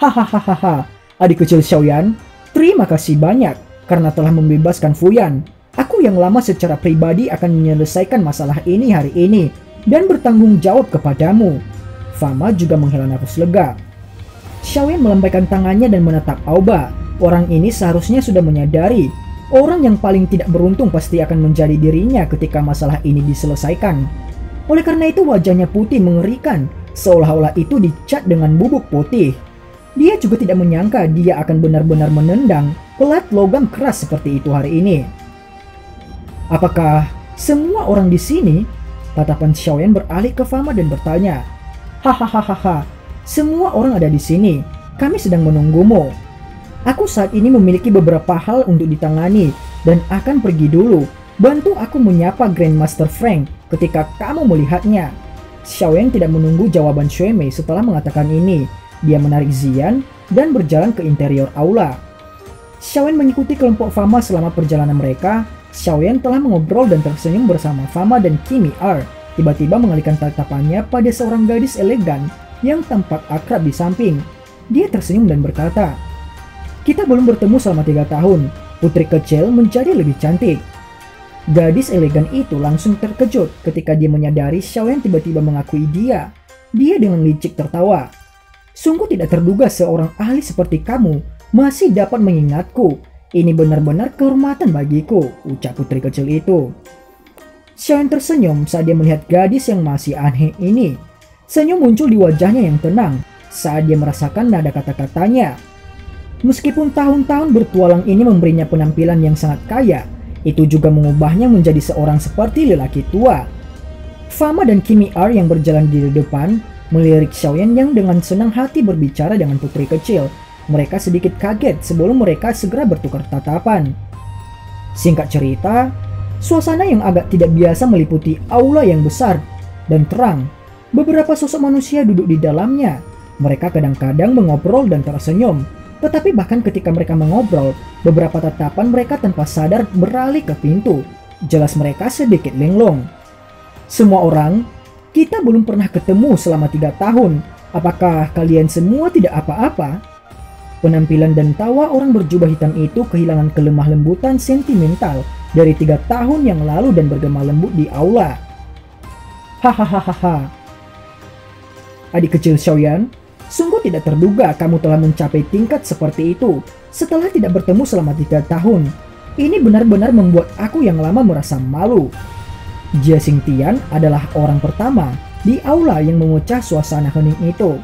Hahaha, adik kecil Xiaoyan, terima kasih banyak karena telah membebaskan Fuyan. Aku yang lama secara pribadi akan menyelesaikan masalah ini hari ini dan bertanggung jawab kepadamu. Fama juga menghela nafas lega. Xiaoyan melambaikan tangannya dan menatap Aoba. Orang ini seharusnya sudah menyadari orang yang paling tidak beruntung pasti akan menjadi dirinya ketika masalah ini diselesaikan. Oleh karena itu wajahnya putih mengerikan, seolah-olah itu dicat dengan bubuk putih. Dia juga tidak menyangka dia akan benar-benar menendang pelat logam keras seperti itu hari ini. Apakah semua orang di sini? Tatapan Xiaoyan beralih ke Fama dan bertanya. Hahaha, semua orang ada di sini. Kami sedang menunggumu. Aku saat ini memiliki beberapa hal untuk ditangani dan akan pergi dulu. Bantu aku menyapa Grandmaster Frank ketika kamu melihatnya. Xiaoyan tidak menunggu jawaban Xue Mei setelah mengatakan ini. Dia menarik Ziyan dan berjalan ke interior aula. Xiaoyan mengikuti kelompok Fama selama perjalanan mereka. Xiaoyan telah mengobrol dan tersenyum bersama Fama dan Kimi R. Tiba-tiba mengalihkan tatapannya pada seorang gadis elegan yang tampak akrab di samping. Dia tersenyum dan berkata, "Kita belum bertemu selama 3 tahun. Putri kecil menjadi lebih cantik." Gadis elegan itu langsung terkejut ketika dia menyadari Xiaoyan tiba-tiba mengakui dia. Dia dengan licik tertawa. "Sungguh tidak terduga seorang ahli seperti kamu masih dapat mengingatku. Ini benar-benar kehormatan bagiku," ucap putri kecil itu. Xiaoyan tersenyum saat dia melihat gadis yang masih aneh ini. Senyum muncul di wajahnya yang tenang saat dia merasakan nada kata-katanya. Meskipun tahun-tahun bertualang ini memberinya penampilan yang sangat kaya, itu juga mengubahnya menjadi seorang seperti lelaki tua. Fama dan Kimi R yang berjalan di depan melirik Xiaoyan yang dengan senang hati berbicara dengan putri kecil. Mereka sedikit kaget sebelum mereka segera bertukar tatapan. Singkat cerita, suasana yang agak tidak biasa meliputi aula yang besar dan terang. Beberapa sosok manusia duduk di dalamnya. Mereka kadang-kadang mengobrol dan tersenyum. Tetapi bahkan ketika mereka mengobrol, beberapa tatapan mereka tanpa sadar beralih ke pintu. Jelas mereka sedikit linglung. Semua orang, kita belum pernah ketemu selama 3 tahun. Apakah kalian semua tidak apa-apa? Penampilan dan tawa orang berjubah hitam itu kehilangan kelemah lembutan sentimental dari 3 tahun yang lalu dan bergema lembut di aula. Hahaha, Adik kecil Xiaoyan, sungguh tidak terduga kamu telah mencapai tingkat seperti itu setelah tidak bertemu selama 3 tahun. Ini benar-benar membuat aku yang lama merasa malu. Jia Xingtian adalah orang pertama di aula yang memecah suasana hening itu.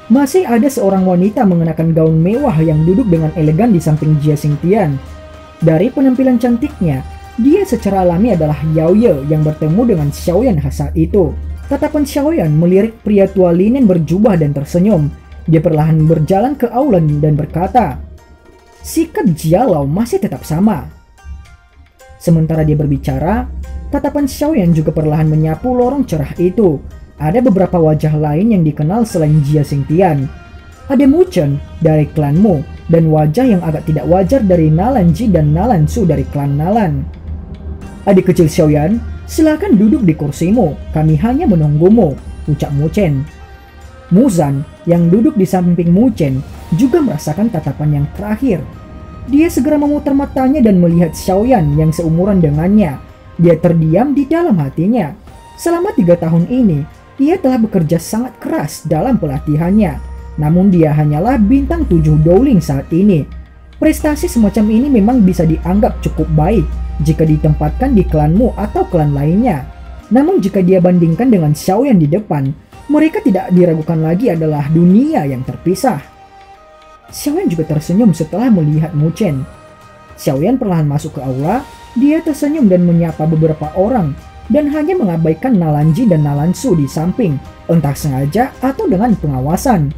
Masih ada seorang wanita mengenakan gaun mewah yang duduk dengan elegan di samping Jia Xingtian. Dari penampilan cantiknya, dia secara alami adalah Yao Ye yang bertemu dengan Xiaoyan saat itu. Tatapan Xiaoyan melirik pria tua linen berjubah dan tersenyum. Dia perlahan berjalan ke aula dan berkata, sikap Jialau masih tetap sama. Sementara dia berbicara, tatapan Xiaoyan juga perlahan menyapu lorong cerah itu. Ada beberapa wajah lain yang dikenal selain Jia Xingtian. Ada Mu Chen dari klan Mu, dan wajah yang agak tidak wajar dari Nalan Ji dan Nalan Su dari klan Nalan. Adik kecil Xiaoyan, silakan duduk di kursimu, kami hanya menunggumu, ucap Mu Chen. Mu Zan yang duduk di samping Mu Chen juga merasakan tatapan yang terakhir. Dia segera memutar matanya dan melihat Xiaoyan yang seumuran dengannya. Dia terdiam di dalam hatinya. Selama 3 tahun ini, dia telah bekerja sangat keras dalam pelatihannya. Namun dia hanyalah bintang 7 Dowling saat ini. Prestasi semacam ini memang bisa dianggap cukup baik jika ditempatkan di klanmu atau klan lainnya. Namun jika dia bandingkan dengan Xiaoyan di depan, mereka tidak diragukan lagi adalah dunia yang terpisah. Xiaoyan juga tersenyum setelah melihat Mu Chen. Xiaoyan perlahan masuk ke aula, dia tersenyum dan menyapa beberapa orang dan hanya mengabaikan Nalan Ji dan Nalan Su di samping, entah sengaja atau dengan pengawasan.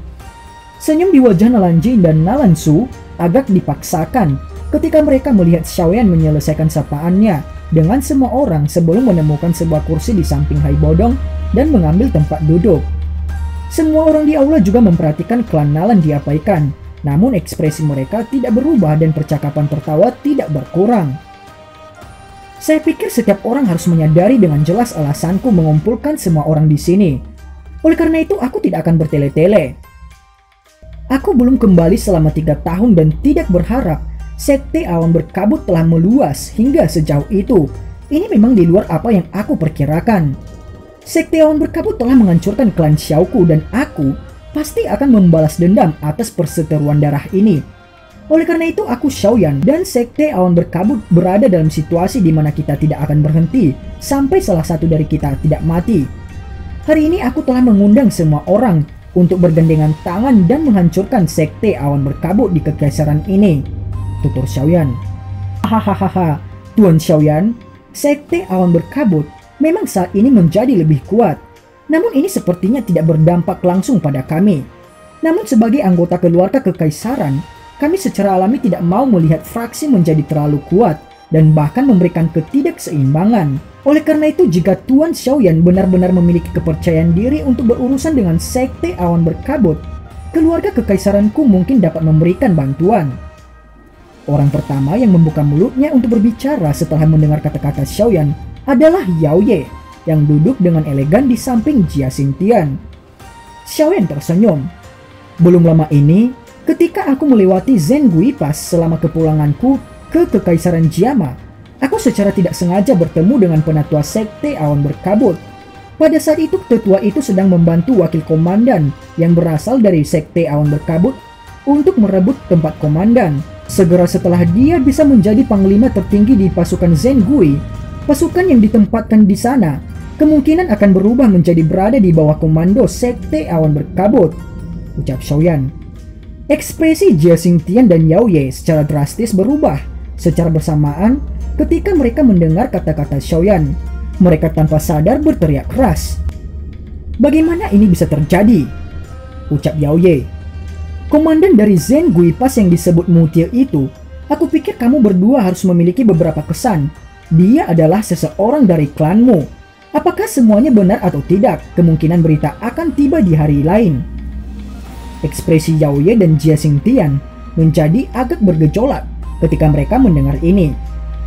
Senyum di wajah Nalan Ji dan Nalan Su agak dipaksakan ketika mereka melihat Xiaoyan menyelesaikan sapaannya dengan semua orang sebelum menemukan sebuah kursi di samping Hai Bodong dan mengambil tempat duduk. Semua orang di aula juga memperhatikan klan Nalan diabaikan, namun ekspresi mereka tidak berubah dan percakapan tertawa tidak berkurang. Saya pikir setiap orang harus menyadari dengan jelas alasanku mengumpulkan semua orang di sini. Oleh karena itu, aku tidak akan bertele-tele. Aku belum kembali selama 3 tahun dan tidak berharap Sekte Awan Berkabut telah meluas hingga sejauh itu. Ini memang di luar apa yang aku perkirakan. Sekte Awan Berkabut telah menghancurkan klan Xiaoku dan aku pasti akan membalas dendam atas perseteruan darah ini. Oleh karena itu, aku Xiaoyan dan Sekte Awan Berkabut berada dalam situasi di mana kita tidak akan berhenti sampai salah satu dari kita tidak mati. Hari ini aku telah mengundang semua orang untuk bergandengan tangan dan menghancurkan Sekte Awan Berkabut di kekaisaran ini, tutur Xiaoyan. Hahaha, Tuan Xiaoyan, Sekte Awan Berkabut memang saat ini menjadi lebih kuat. Namun ini sepertinya tidak berdampak langsung pada kami. Namun sebagai anggota keluarga kekaisaran, kami secara alami tidak mau melihat fraksi menjadi terlalu kuat dan bahkan memberikan ketidakseimbangan. Oleh karena itu, jika Tuan Xiaoyan benar-benar memiliki kepercayaan diri untuk berurusan dengan Sekte Awan Berkabut, keluarga kekaisaranku mungkin dapat memberikan bantuan. Orang pertama yang membuka mulutnya untuk berbicara setelah mendengar kata-kata Xiaoyan adalah Yao Ye yang duduk dengan elegan di samping Jia Xingtian. Xiaoyan tersenyum. Belum lama ini, ketika aku melewati Zengui Pass selama kepulanganku ke Kekaisaran Jiama, aku secara tidak sengaja bertemu dengan penatua Sekte Awan Berkabut. Pada saat itu, tetua itu sedang membantu wakil komandan yang berasal dari Sekte Awan Berkabut untuk merebut tempat komandan. Segera setelah dia bisa menjadi panglima tertinggi di pasukan Zengui, pasukan yang ditempatkan di sana kemungkinan akan berubah menjadi berada di bawah komando Sekte Awan Berkabut, ucap Xiaoyan. Ekspresi Jia Xingtian dan Yao Ye secara drastis berubah secara bersamaan ketika mereka mendengar kata-kata Xiaoyan. Mereka tanpa sadar berteriak keras. Bagaimana ini bisa terjadi? Ucap Yao Ye. Komandan dari Zengui Pass yang disebut Mutir itu, aku pikir kamu berdua harus memiliki beberapa kesan. Dia adalah seseorang dari klanmu. Apakah semuanya benar atau tidak? Kemungkinan berita akan tiba di hari lain. Ekspresi Yao Ye dan Jia Xingtian menjadi agak bergejolak ketika mereka mendengar ini.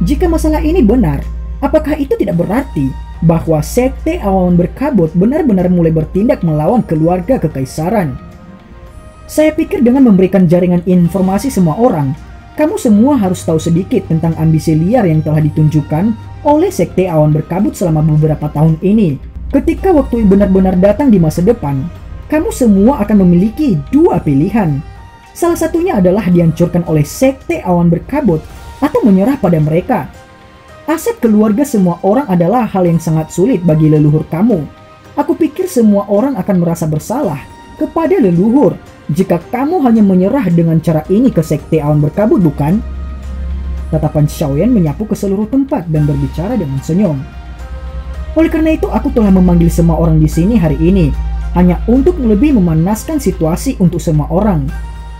Jika masalah ini benar, apakah itu tidak berarti bahwa Sekte Awan Berkabut benar-benar mulai bertindak melawan keluarga kekaisaran? Saya pikir dengan memberikan jaringan informasi semua orang, kamu semua harus tahu sedikit tentang ambisi liar yang telah ditunjukkan oleh Sekte Awan Berkabut selama beberapa tahun ini. Ketika waktu benar-benar datang di masa depan, kamu semua akan memiliki dua pilihan. Salah satunya adalah dihancurkan oleh sekte awan berkabut atau menyerah pada mereka. Aset keluarga semua orang adalah hal yang sangat sulit bagi leluhur kamu. Aku pikir semua orang akan merasa bersalah kepada leluhur jika kamu hanya menyerah dengan cara ini ke sekte awan berkabut, bukan? Tatapan Xiaoyan menyapu ke seluruh tempat dan berbicara dengan senyum. Oleh karena itu, aku telah memanggil semua orang di sini hari ini hanya untuk lebih memanaskan situasi untuk semua orang.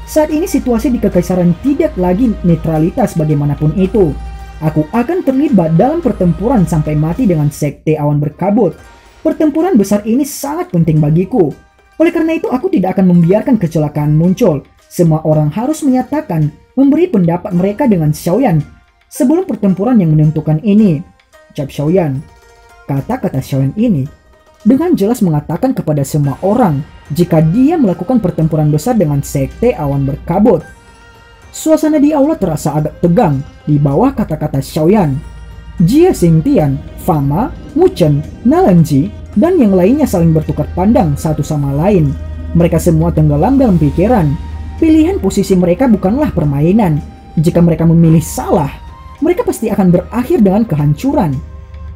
Saat ini situasi di Kekaisaran tidak lagi netralitas bagaimanapun itu. Aku akan terlibat dalam pertempuran sampai mati dengan sekte awan berkabut. Pertempuran besar ini sangat penting bagiku. Oleh karena itu, aku tidak akan membiarkan kecelakaan muncul. Semua orang harus menyatakan memberi pendapat mereka dengan Xiaoyan sebelum pertempuran yang menentukan ini. Ucap Xiaoyan. Kata-kata Xiaoyan ini dengan jelas mengatakan kepada semua orang jika dia melakukan pertempuran besar dengan sekte awan berkabut. Suasana di aula terasa agak tegang di bawah kata-kata Xiaoyan. Jia Xingtian, Fama, Mu Chen, Nalanji, dan yang lainnya saling bertukar pandang satu sama lain. Mereka semua tenggelam dalam pikiran. Pilihan posisi mereka bukanlah permainan. Jika mereka memilih salah, mereka pasti akan berakhir dengan kehancuran.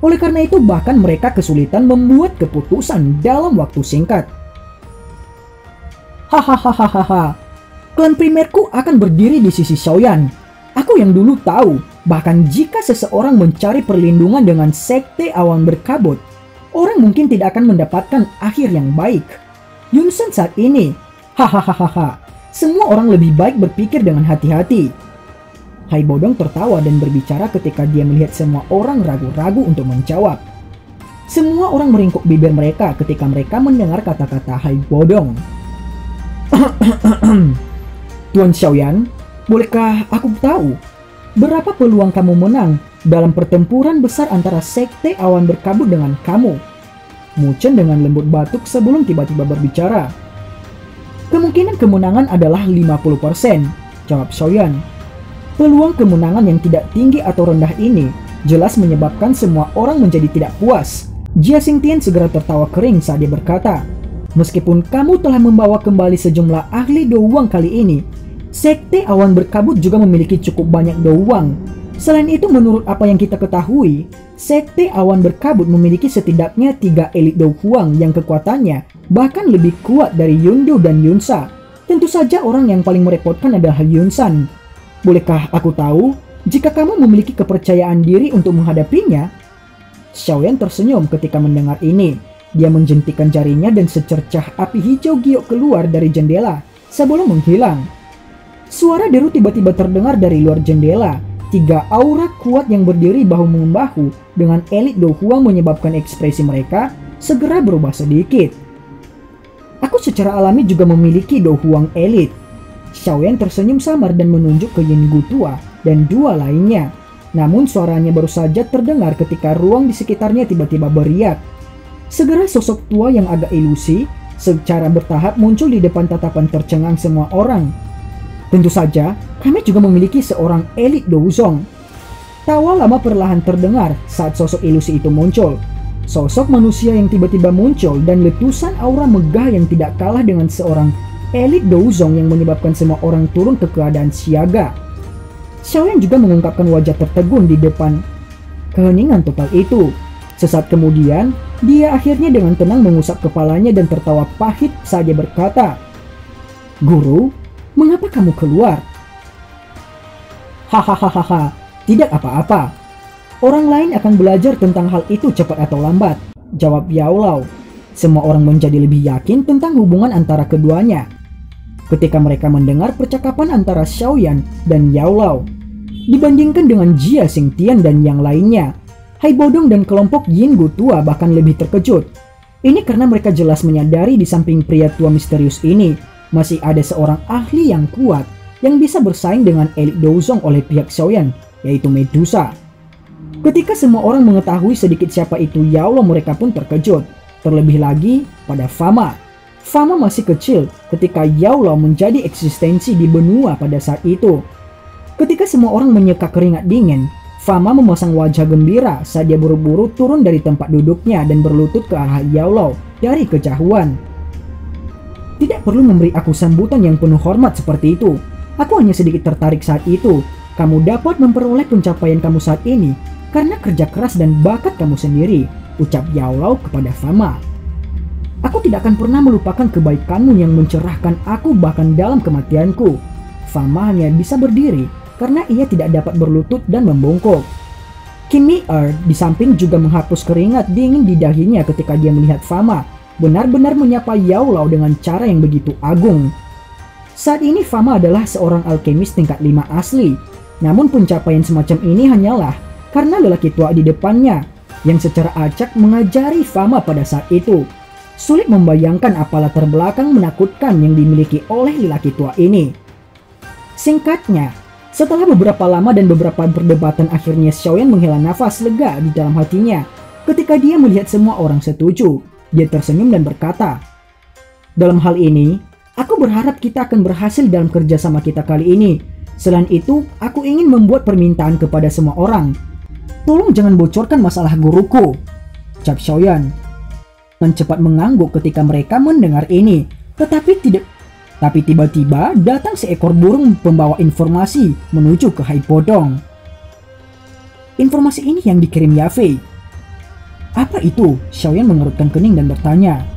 Oleh karena itu, bahkan mereka kesulitan membuat keputusan dalam waktu singkat. Hahaha, klan primerku akan berdiri di sisi Xiaoyan. Aku yang dulu tahu, bahkan jika seseorang mencari perlindungan dengan sekte awan berkabut, orang mungkin tidak akan mendapatkan akhir yang baik. Yunsen saat ini, hahaha, semua orang lebih baik berpikir dengan hati-hati. Hai Bodong tertawa dan berbicara ketika dia melihat semua orang ragu-ragu untuk menjawab. Semua orang meringkuk bibir mereka ketika mereka mendengar kata-kata Hai Bodong. Tuan Xiaoyan, bolehkah aku tahu berapa peluang kamu menang dalam pertempuran besar antara sekte awan berkabut dengan kamu? Mu Chen dengan lembut batuk sebelum tiba-tiba berbicara. Kemungkinan kemenangan adalah 50%, jawab Xiaoyan. Peluang kemenangan yang tidak tinggi atau rendah ini jelas menyebabkan semua orang menjadi tidak puas. Jia Xingtian segera tertawa kering saat dia berkata, meskipun kamu telah membawa kembali sejumlah ahli douang kali ini, sekte awan berkabut juga memiliki cukup banyak douang. Selain itu, menurut apa yang kita ketahui, sekte awan berkabut memiliki setidaknya 3 elit douang yang kekuatannya bahkan lebih kuat dari Yundu dan Yunsa. Tentu saja orang yang paling merepotkan adalah Yunsan. Bolehkah aku tahu jika kamu memiliki kepercayaan diri untuk menghadapinya? Xiaoyan tersenyum ketika mendengar ini. Dia menjentikan jarinya dan secercah api hijau giok keluar dari jendela sebelum menghilang. Suara deru tiba-tiba terdengar dari luar jendela. 3 aura kuat yang berdiri bahu-membahu dengan elit douang menyebabkan ekspresi mereka segera berubah sedikit. Aku secara alami juga memiliki douang elit. Xiaoyan tersenyum samar dan menunjuk ke Yin Gu tua dan 2 lainnya. Namun suaranya baru saja terdengar ketika ruang di sekitarnya tiba-tiba beriak. Segera sosok tua yang agak ilusi secara bertahap muncul di depan tatapan tercengang semua orang. Tentu saja, kami juga memiliki seorang elit douzong. Tawa lama perlahan terdengar saat sosok ilusi itu muncul. Sosok manusia yang tiba-tiba muncul dan letusan aura megah yang tidak kalah dengan seorang elit douzong yang menyebabkan semua orang turun ke keadaan siaga. Xiaoyan juga mengungkapkan wajah tertegun di depan keheningan total itu. Sesaat kemudian, dia akhirnya dengan tenang mengusap kepalanya dan tertawa pahit saat dia berkata, "Guru, mengapa kamu keluar?" Hahaha, tidak apa-apa. Orang lain akan belajar tentang hal itu cepat atau lambat, jawab Yao Lao. Semua orang menjadi lebih yakin tentang hubungan antara keduanya ketika mereka mendengar percakapan antara Xiaoyan dan Yao Lao. Dibandingkan dengan Jia Xingtian dan yang lainnya, Hai Bodong dan kelompok Yin Gu tua bahkan lebih terkejut. Ini karena mereka jelas menyadari di samping pria tua misterius ini masih ada seorang ahli yang kuat yang bisa bersaing dengan elit douzong oleh pihak Xiaoyan, yaitu Medusa. Ketika semua orang mengetahui sedikit siapa itu Yao Lao, mereka pun terkejut. Terlebih lagi pada Fama. Fama masih kecil ketika Yao Lao menjadi eksistensi di benua pada saat itu. Ketika semua orang menyeka keringat dingin, Fama memasang wajah gembira saat dia buru-buru turun dari tempat duduknya dan berlutut ke arah Yao Lao dari kejauhan. Tidak perlu memberi aku sambutan yang penuh hormat seperti itu. Aku hanya sedikit tertarik saat itu. Kamu dapat memperoleh pencapaian kamu saat ini karena kerja keras dan bakat kamu sendiri, ucap Yao Lao kepada Fama. Aku tidak akan pernah melupakan kebaikanmu yang mencerahkan aku bahkan dalam kematianku. Fama hanya bisa berdiri karena ia tidak dapat berlutut dan membungkuk. Kim Mi-er di samping juga menghapus keringat dingin di dahinya ketika dia melihat Fama benar-benar menyapa Yao Lao dengan cara yang begitu agung. Saat ini Fama adalah seorang alkemis tingkat 5 asli. Namun pencapaian semacam ini hanyalah karena lelaki tua di depannya yang secara acak mengajari Fama pada saat itu. Sulit membayangkan apa latar belakang menakutkan yang dimiliki oleh lelaki tua ini. Singkatnya, setelah beberapa lama dan beberapa perdebatan, akhirnya Xiaoyan menghela nafas lega di dalam hatinya. Ketika dia melihat semua orang setuju, dia tersenyum dan berkata, "Dalam hal ini, aku berharap kita akan berhasil dalam kerjasama kita kali ini. Selain itu, aku ingin membuat permintaan kepada semua orang. Tolong jangan bocorkan masalah guruku," ucap Xiaoyan. Dan cepat mengangguk ketika mereka mendengar ini. Tapi tiba-tiba datang seekor burung pembawa informasi menuju ke Haipodong. Informasi ini yang dikirim Yafei. "Apa itu?" Xiaoyan mengerutkan kening dan bertanya.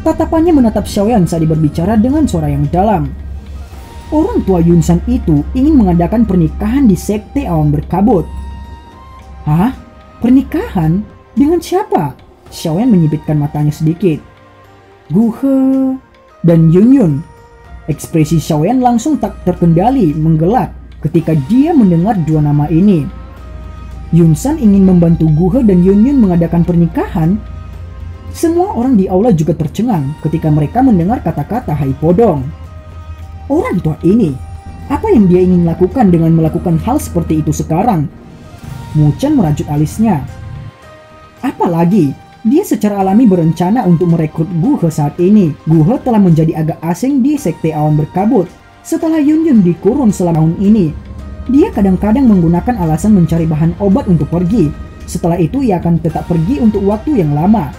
Tatapannya menatap Xiaoyan saat dia berbicara dengan suara yang dalam. Orang tua Yunsan itu ingin mengadakan pernikahan di Sekte Awan Berkabut. Hah? Pernikahan? Dengan siapa? Xiaoyan menyipitkan matanya sedikit. Guhe dan Yunyun. Ekspresi Xiaoyan langsung tak terkendali menggelap ketika dia mendengar dua nama ini. Yunsan ingin membantu Guhe dan Yunyun mengadakan pernikahan. Semua orang di aula juga tercengang ketika mereka mendengar kata-kata Haipodong. Orang tua ini, apa yang dia ingin lakukan dengan melakukan hal seperti itu sekarang? Mu Chen merajut alisnya. Apalagi, dia secara alami berencana untuk merekrut Guhe saat ini. Guhe telah menjadi agak asing di Sekte Awan Berkabut setelah Yunyun dikurung selama tahun ini. Dia kadang-kadang menggunakan alasan mencari bahan obat untuk pergi. Setelah itu ia akan tetap pergi untuk waktu yang lama.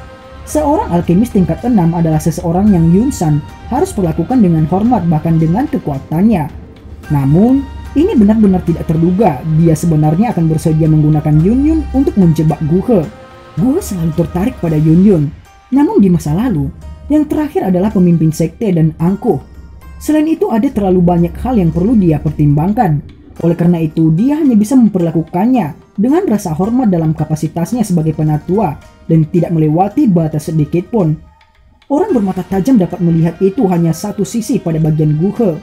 Seorang alkemis tingkat 6 adalah seseorang yang Yunsan harus perlakukan dengan hormat bahkan dengan kekuatannya. Namun, ini benar-benar tidak terduga. Dia sebenarnya akan bersedia menggunakan Yunyun untuk menjebak Guhe. Guhe selalu tertarik pada Yunyun. Namun di masa lalu, yang terakhir adalah pemimpin sekte dan angkuh. Selain itu ada terlalu banyak hal yang perlu dia pertimbangkan. Oleh karena itu, dia hanya bisa memperlakukannya dengan rasa hormat dalam kapasitasnya sebagai penatua dan tidak melewati batas sedikit pun. Orang bermata tajam dapat melihat itu hanya satu sisi pada bagian Guhe.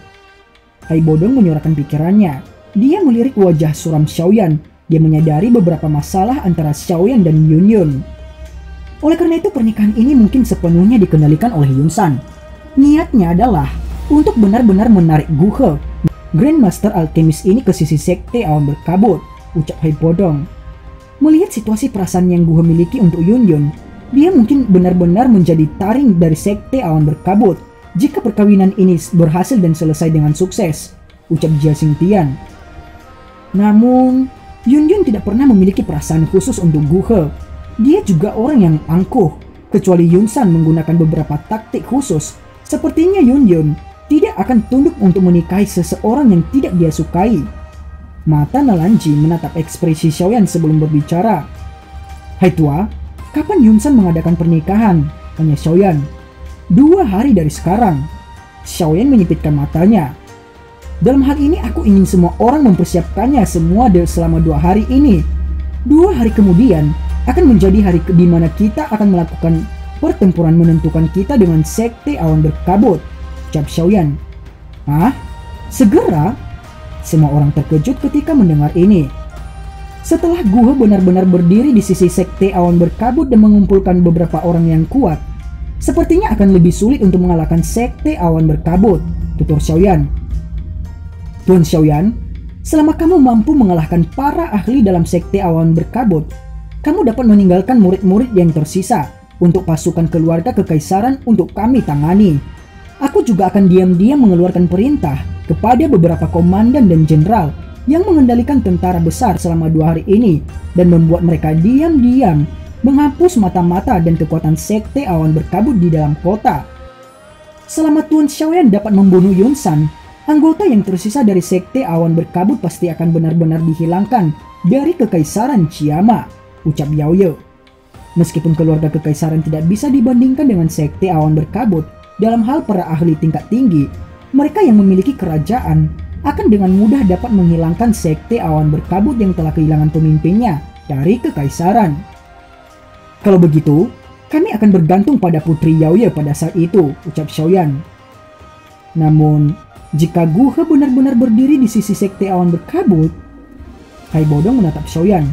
Haibodong menyuarakan pikirannya. Dia melirik wajah suram Xiaoyan. Dia menyadari beberapa masalah antara Xiaoyan dan Yunyun. Oleh karena itu pernikahan ini mungkin sepenuhnya dikendalikan oleh Yunsan. Niatnya adalah untuk benar-benar menarik Guhe, Grandmaster Alkemis ini, ke sisi Sekte Awan Berkabut, ucap Haibodong. Melihat situasi perasaan yang Guhe miliki untuk Yunyun, dia mungkin benar-benar menjadi taring dari Sekte Awan Berkabut jika perkawinan ini berhasil dan selesai dengan sukses, ucap Jia Xingtian. Namun, Yunyun tidak pernah memiliki perasaan khusus untuk Guhe. Dia juga orang yang angkuh, kecuali Yunsan menggunakan beberapa taktik khusus. Sepertinya Yunyun tidak akan tunduk untuk menikahi seseorang yang tidak dia sukai. Mata Nalanji menatap ekspresi Xiaoyan sebelum berbicara. Hai tua, kapan Yunsan mengadakan pernikahan? Tanya Xiaoyan. 2 hari dari sekarang. Xiaoyan menyipitkan matanya. Dalam hal ini aku ingin semua orang mempersiapkannya semua selama 2 hari ini. 2 hari kemudian akan menjadi hari di mana kita akan melakukan pertempuran menentukan kita dengan Sekte Awan Berkabut, ucap Xiaoyan. Hah? Segera? Semua orang terkejut ketika mendengar ini. Setelah Guhe benar-benar berdiri di sisi Sekte Awan Berkabut dan mengumpulkan beberapa orang yang kuat, sepertinya akan lebih sulit untuk mengalahkan Sekte Awan Berkabut, tutur Xiaoyan. Tuan Xiaoyan, selama kamu mampu mengalahkan para ahli dalam Sekte Awan Berkabut, kamu dapat meninggalkan murid-murid yang tersisa untuk pasukan keluarga kekaisaran untuk kami tangani. Aku juga akan diam-diam mengeluarkan perintah kepada beberapa komandan dan jenderal yang mengendalikan tentara besar selama 2 hari ini dan membuat mereka diam-diam menghapus mata-mata dan kekuatan Sekte Awan Berkabut di dalam kota. Selama Tuan Xiaoyan dapat membunuh Yunsan, anggota yang tersisa dari Sekte Awan Berkabut pasti akan benar-benar dihilangkan dari Kekaisaran Chiama, ucap Yao Ye. Meskipun keluarga kekaisaran tidak bisa dibandingkan dengan Sekte Awan Berkabut dalam hal para ahli tingkat tinggi, mereka yang memiliki kerajaan akan dengan mudah dapat menghilangkan Sekte Awan Berkabut yang telah kehilangan pemimpinnya dari kekaisaran. Kalau begitu, kami akan bergantung pada Putri Yao Ye pada saat itu, ucap Xiaoyan. Namun, jika Guhe benar-benar berdiri di sisi Sekte Awan Berkabut, Hai Bodong menatap Xiaoyan.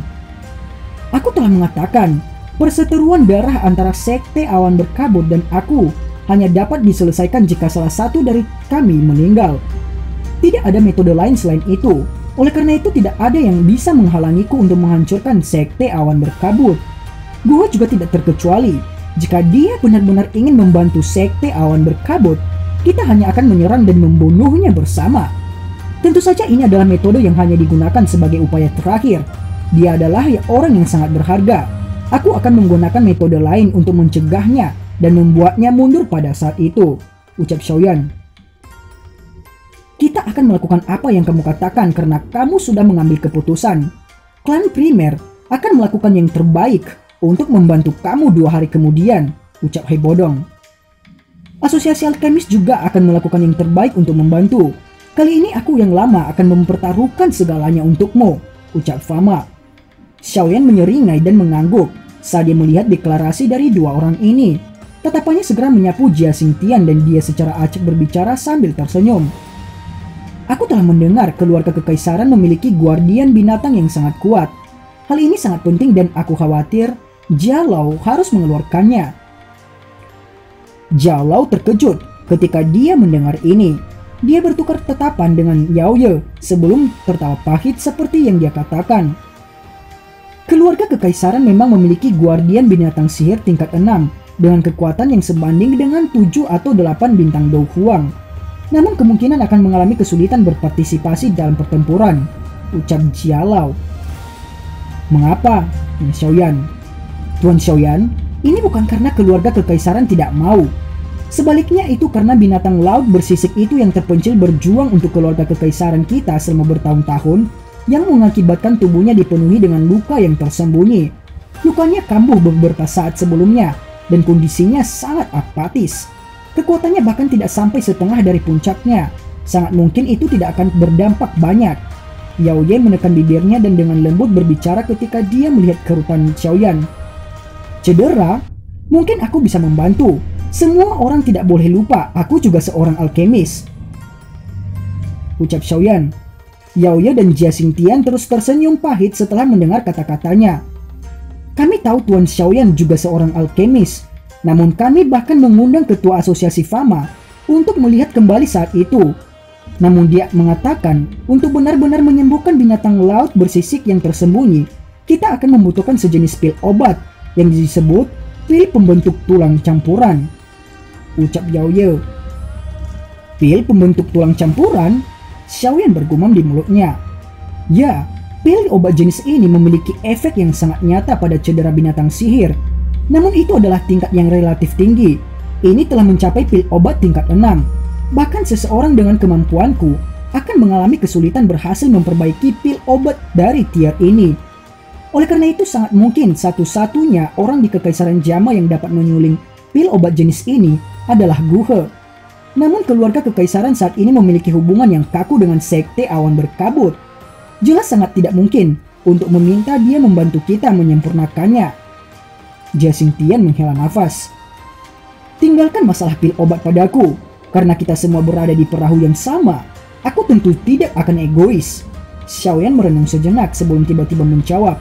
Aku telah mengatakan, perseteruan darah antara Sekte Awan Berkabut dan aku hanya dapat diselesaikan jika salah satu dari kami meninggal. Tidak ada metode lain selain itu. Oleh karena itu tidak ada yang bisa menghalangiku untuk menghancurkan Sekte Awan Berkabut. Guhe juga tidak terkecuali. Jika dia benar-benar ingin membantu Sekte Awan Berkabut, kita hanya akan menyerang dan membunuhnya bersama. Tentu saja ini adalah metode yang hanya digunakan sebagai upaya terakhir. Dia adalah orang yang sangat berharga. Aku akan menggunakan metode lain untuk mencegahnya dan membuatnya mundur pada saat itu, ucap Xiaoyan. Kita akan melakukan apa yang kamu katakan karena kamu sudah mengambil keputusan. Klan primer akan melakukan yang terbaik untuk membantu kamu 2 hari kemudian, ucap Hai Bodong. Asosiasi alkemis juga akan melakukan yang terbaik untuk membantu. Kali ini aku yang lama akan mempertaruhkan segalanya untukmu, ucap Fama. Xiaoyan menyeringai dan mengangguk saat dia melihat deklarasi dari 2 orang ini. Tatapannya segera menyapu Jia Xingtian dan dia secara acak berbicara sambil tersenyum. Aku telah mendengar keluarga kekaisaran memiliki guardian binatang yang sangat kuat. Hal ini sangat penting dan aku khawatir Jia Lao harus mengeluarkannya. Jia Lao terkejut ketika dia mendengar ini. Dia bertukar tatapan dengan Yao Ye sebelum tertawa pahit seperti yang dia katakan. Keluarga kekaisaran memang memiliki guardian binatang sihir tingkat 6 dengan kekuatan yang sebanding dengan 7 atau 8 bintang Dou Huang. Namun kemungkinan akan mengalami kesulitan berpartisipasi dalam pertempuran, ucap Jia Lao. Mengapa? Tanya Xiaoyan. Tuan Xiaoyan, ini bukan karena keluarga kekaisaran tidak mau. Sebaliknya itu karena binatang laut bersisik itu yang terpencil berjuang untuk keluarga kekaisaran kita selama bertahun-tahun yang mengakibatkan tubuhnya dipenuhi dengan luka yang tersembunyi. Lukanya kambuh beberapa saat sebelumnya dan kondisinya sangat apatis. Kekuatannya bahkan tidak sampai setengah dari puncaknya. Sangat mungkin itu tidak akan berdampak banyak. Yao Ye menekan bibirnya dan dengan lembut berbicara ketika dia melihat kerutan Xiaoyan. Cedera? Mungkin aku bisa membantu. Semua orang tidak boleh lupa, aku juga seorang alkemis, ucap Xiaoyan. Yao Ye dan Jia Xingtian terus tersenyum pahit setelah mendengar kata-katanya. Kami tahu Tuan Xiaoyan juga seorang alkemis, namun kami bahkan mengundang ketua asosiasi Fama untuk melihat kembali saat itu. Namun dia mengatakan untuk benar-benar menyembuhkan binatang laut bersisik yang tersembunyi, kita akan membutuhkan sejenis pil obat yang disebut pil pembentuk tulang campuran, ucap Yao Ye. Pil pembentuk tulang campuran? Xiaoyan bergumam di mulutnya. Ya, pil obat jenis ini memiliki efek yang sangat nyata pada cedera binatang sihir. Namun itu adalah tingkat yang relatif tinggi. Ini telah mencapai pil obat tingkat 6. Bahkan seseorang dengan kemampuanku akan mengalami kesulitan berhasil memperbaiki pil obat dari tier ini. Oleh karena itu sangat mungkin satu-satunya orang di Kekaisaran Jama yang dapat menyuling pil obat jenis ini adalah Guhe. Namun keluarga kekaisaran saat ini memiliki hubungan yang kaku dengan Sekte Awan Berkabut. Jelas sangat tidak mungkin untuk meminta dia membantu kita menyempurnakannya. Jia Xingtian menghela nafas. Tinggalkan masalah pil obat padaku. Karena kita semua berada di perahu yang sama, aku tentu tidak akan egois. Xiaoyan merenung sejenak sebelum tiba-tiba menjawab.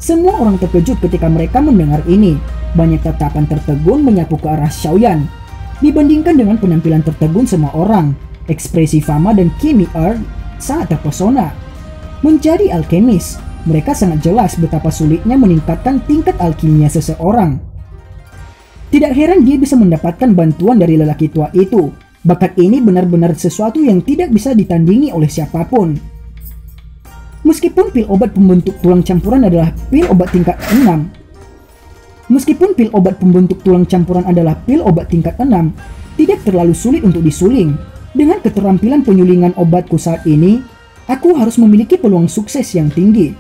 Semua orang terkejut ketika mereka mendengar ini. Banyak tatapan tertegun menyapu ke arah Xiaoyan. Dibandingkan dengan penampilan tertegun semua orang, ekspresi Fama dan Kimi sangat terpesona. Menjadi alkemis, mereka sangat jelas betapa sulitnya meningkatkan tingkat alkimia seseorang. Tidak heran dia bisa mendapatkan bantuan dari lelaki tua itu. Bakat ini benar-benar sesuatu yang tidak bisa ditandingi oleh siapapun. Meskipun pil obat pembentuk tulang campuran adalah pil obat tingkat 6, Meskipun pil obat pembentuk tulang campuran adalah pil obat tingkat 6, tidak terlalu sulit untuk disuling. Dengan keterampilan penyulingan obatku saat ini, aku harus memiliki peluang sukses yang tinggi.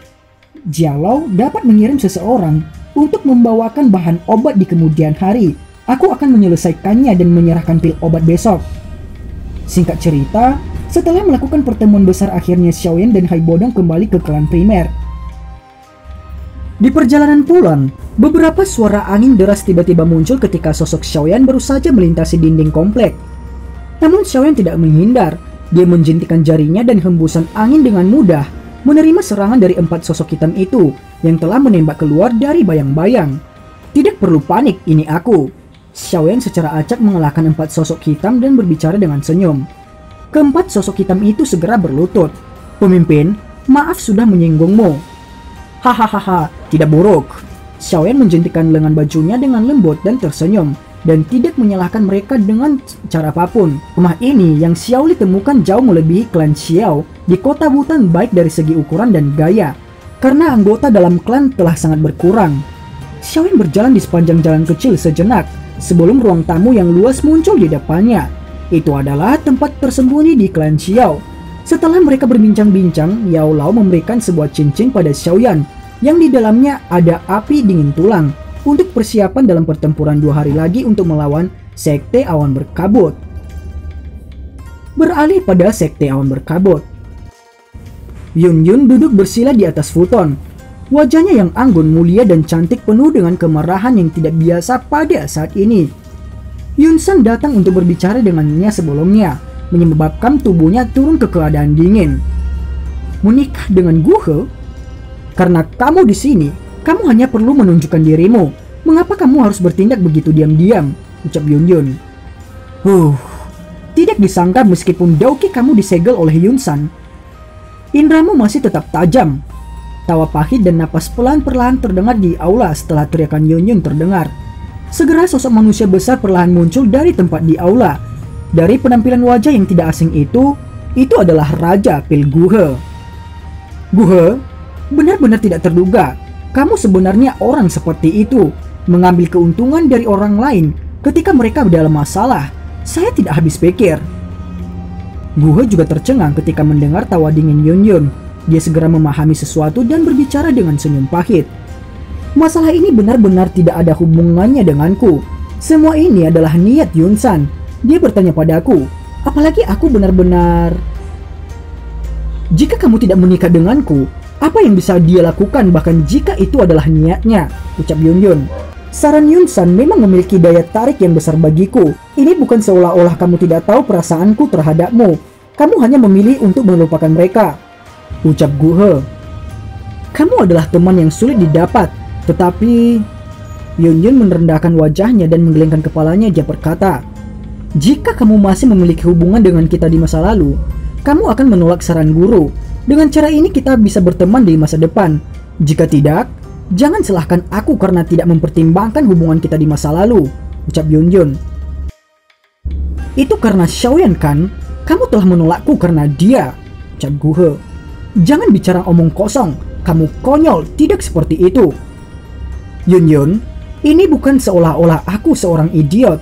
Jikalau dapat mengirim seseorang untuk membawakan bahan obat di kemudian hari, aku akan menyelesaikannya dan menyerahkan pil obat besok. Singkat cerita, setelah melakukan pertemuan besar, akhirnya Xiaoyan dan Hai Bodong kembali ke klan primer. Di perjalanan pulang, beberapa suara angin deras tiba-tiba muncul ketika sosok Xiaoyan baru saja melintasi dinding komplek. Namun Xiaoyan tidak menghindar, dia menjentikan jarinya dan hembusan angin dengan mudah menerima serangan dari 4 sosok hitam itu yang telah menembak keluar dari bayang-bayang. Tidak perlu panik, ini aku. Xiaoyan secara acak mengalahkan 4 sosok hitam dan berbicara dengan senyum. Keempat sosok hitam itu segera berlutut. Pemimpin, maaf sudah menyinggungmu. Hahaha, tidak buruk. Xiaoyan menjentikan lengan bajunya dengan lembut dan tersenyum, dan tidak menyalahkan mereka dengan cara apapun. Rumah ini yang Xiaoli temukan jauh melebihi klan Xiao di kota Wutan, baik dari segi ukuran dan gaya, karena anggota dalam klan telah sangat berkurang. Xiaoyan berjalan di sepanjang jalan kecil sejenak, sebelum ruang tamu yang luas muncul di depannya. Itu adalah tempat tersembunyi di klan Xiao. Setelah mereka berbincang-bincang, Yao Lao memberikan sebuah cincin pada Xiaoyan yang di dalamnya ada api dingin tulang untuk persiapan dalam pertempuran 2 hari lagi untuk melawan Sekte Awan Berkabut. Beralih pada Sekte Awan Berkabut, Yun Yun duduk bersila di atas futon. Wajahnya yang anggun, mulia dan cantik penuh dengan kemarahan yang tidak biasa pada saat ini. Yun San datang untuk berbicara dengannya sebelumnya, menyebabkan tubuhnya turun ke keadaan dingin. Menikah dengan Gu He? Karena kamu di sini, kamu hanya perlu menunjukkan dirimu. Mengapa kamu harus bertindak begitu diam-diam? Ucap Yun Yun. Tidak disangka meskipun dauki kamu disegel oleh Yun San, indramu masih tetap tajam. Tawa pahit dan napas perlahan-perlahan terdengar di aula setelah teriakan Yun Yun terdengar. Segera sosok manusia besar perlahan muncul dari tempat di aula. Dari penampilan wajah yang tidak asing itu adalah Raja Pil Gu He. Gu He, benar-benar tidak terduga. Kamu sebenarnya orang seperti itu, mengambil keuntungan dari orang lain ketika mereka dalam masalah. Saya tidak habis pikir. Gu He juga tercengang ketika mendengar tawa dingin Yun Yun. Dia segera memahami sesuatu dan berbicara dengan senyum pahit. Masalah ini benar-benar tidak ada hubungannya denganku. Semua ini adalah niat Yun San. Dia bertanya padaku, apalagi aku benar-benar... Jika kamu tidak menikah denganku, apa yang bisa dia lakukan bahkan jika itu adalah niatnya? Ucap Yun Yun. Saran Yun San memang memiliki daya tarik yang besar bagiku. Ini bukan seolah-olah kamu tidak tahu perasaanku terhadapmu. Kamu hanya memilih untuk melupakan mereka. Ucap Gu He. Kamu adalah teman yang sulit didapat. Tetapi... Yun Yun merendahkan wajahnya dan menggelengkan kepalanya. Dia berkata, jika kamu masih memiliki hubungan dengan kita di masa lalu, kamu akan menolak saran guru. Dengan cara ini kita bisa berteman di masa depan. Jika tidak, jangan salahkan aku karena tidak mempertimbangkan hubungan kita di masa lalu. Ucap Yun Yun. Itu karena Xiaoyan kan? Kamu telah menolakku karena dia. Ucap Gu He. Jangan bicara omong kosong. Kamu konyol, tidak seperti itu. Yun Yun, ini bukan seolah-olah aku seorang idiot.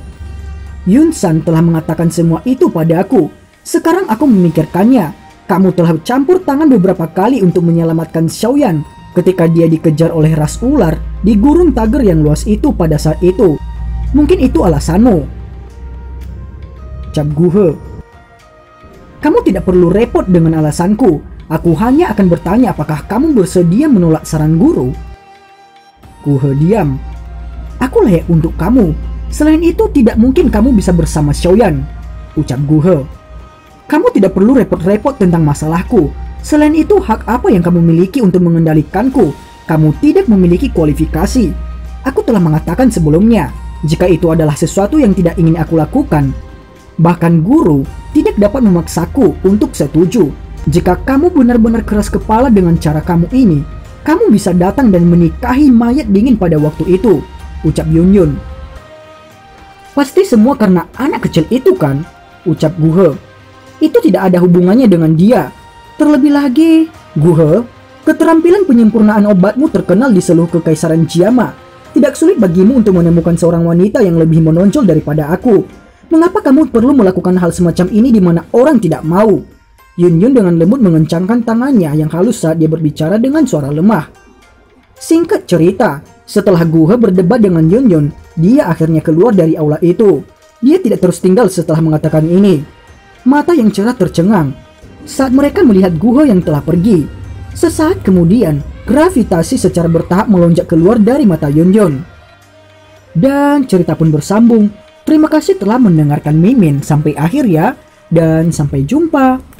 Yun San telah mengatakan semua itu padaku. Sekarang aku memikirkannya. Kamu telah campur tangan beberapa kali untuk menyelamatkan Xiaoyan ketika dia dikejar oleh ras ular di gurun tager yang luas itu pada saat itu. Mungkin itu alasanmu. Ucap Gu He. Kamu tidak perlu repot dengan alasanku. Aku hanya akan bertanya apakah kamu bersedia menolak saran guru. Gu He diam. Aku layak untuk kamu. Selain itu tidak mungkin kamu bisa bersama Xiaoyan. Ucap Gu He. Kamu tidak perlu repot-repot tentang masalahku. Selain itu hak apa yang kamu miliki untuk mengendalikanku? Kamu tidak memiliki kualifikasi. Aku telah mengatakan sebelumnya, jika itu adalah sesuatu yang tidak ingin aku lakukan, bahkan guru tidak dapat memaksaku untuk setuju. Jika kamu benar-benar keras kepala dengan cara kamu ini, kamu bisa datang dan menikahi mayat dingin pada waktu itu. Ucap Yun Yun. Pasti semua karena anak kecil itu kan? Ucap Gu He. Itu tidak ada hubungannya dengan dia. Terlebih lagi, Gu He, keterampilan penyempurnaan obatmu terkenal di seluruh kekaisaran Jiama. Tidak sulit bagimu untuk menemukan seorang wanita yang lebih menonjol daripada aku. Mengapa kamu perlu melakukan hal semacam ini di mana orang tidak mau? Yun Yun dengan lembut mengencangkan tangannya yang halus saat dia berbicara dengan suara lemah. Singkat cerita, setelah Guhe berdebat dengan Yun Yun, dia akhirnya keluar dari aula itu. Dia tidak terus tinggal setelah mengatakan ini. Mata yang cerah tercengang saat mereka melihat Guhe yang telah pergi. Sesaat kemudian, gravitasi secara bertahap melonjak keluar dari mata Yun Yun. Dan cerita pun bersambung. Terima kasih telah mendengarkan Mimin sampai akhir ya, dan sampai jumpa.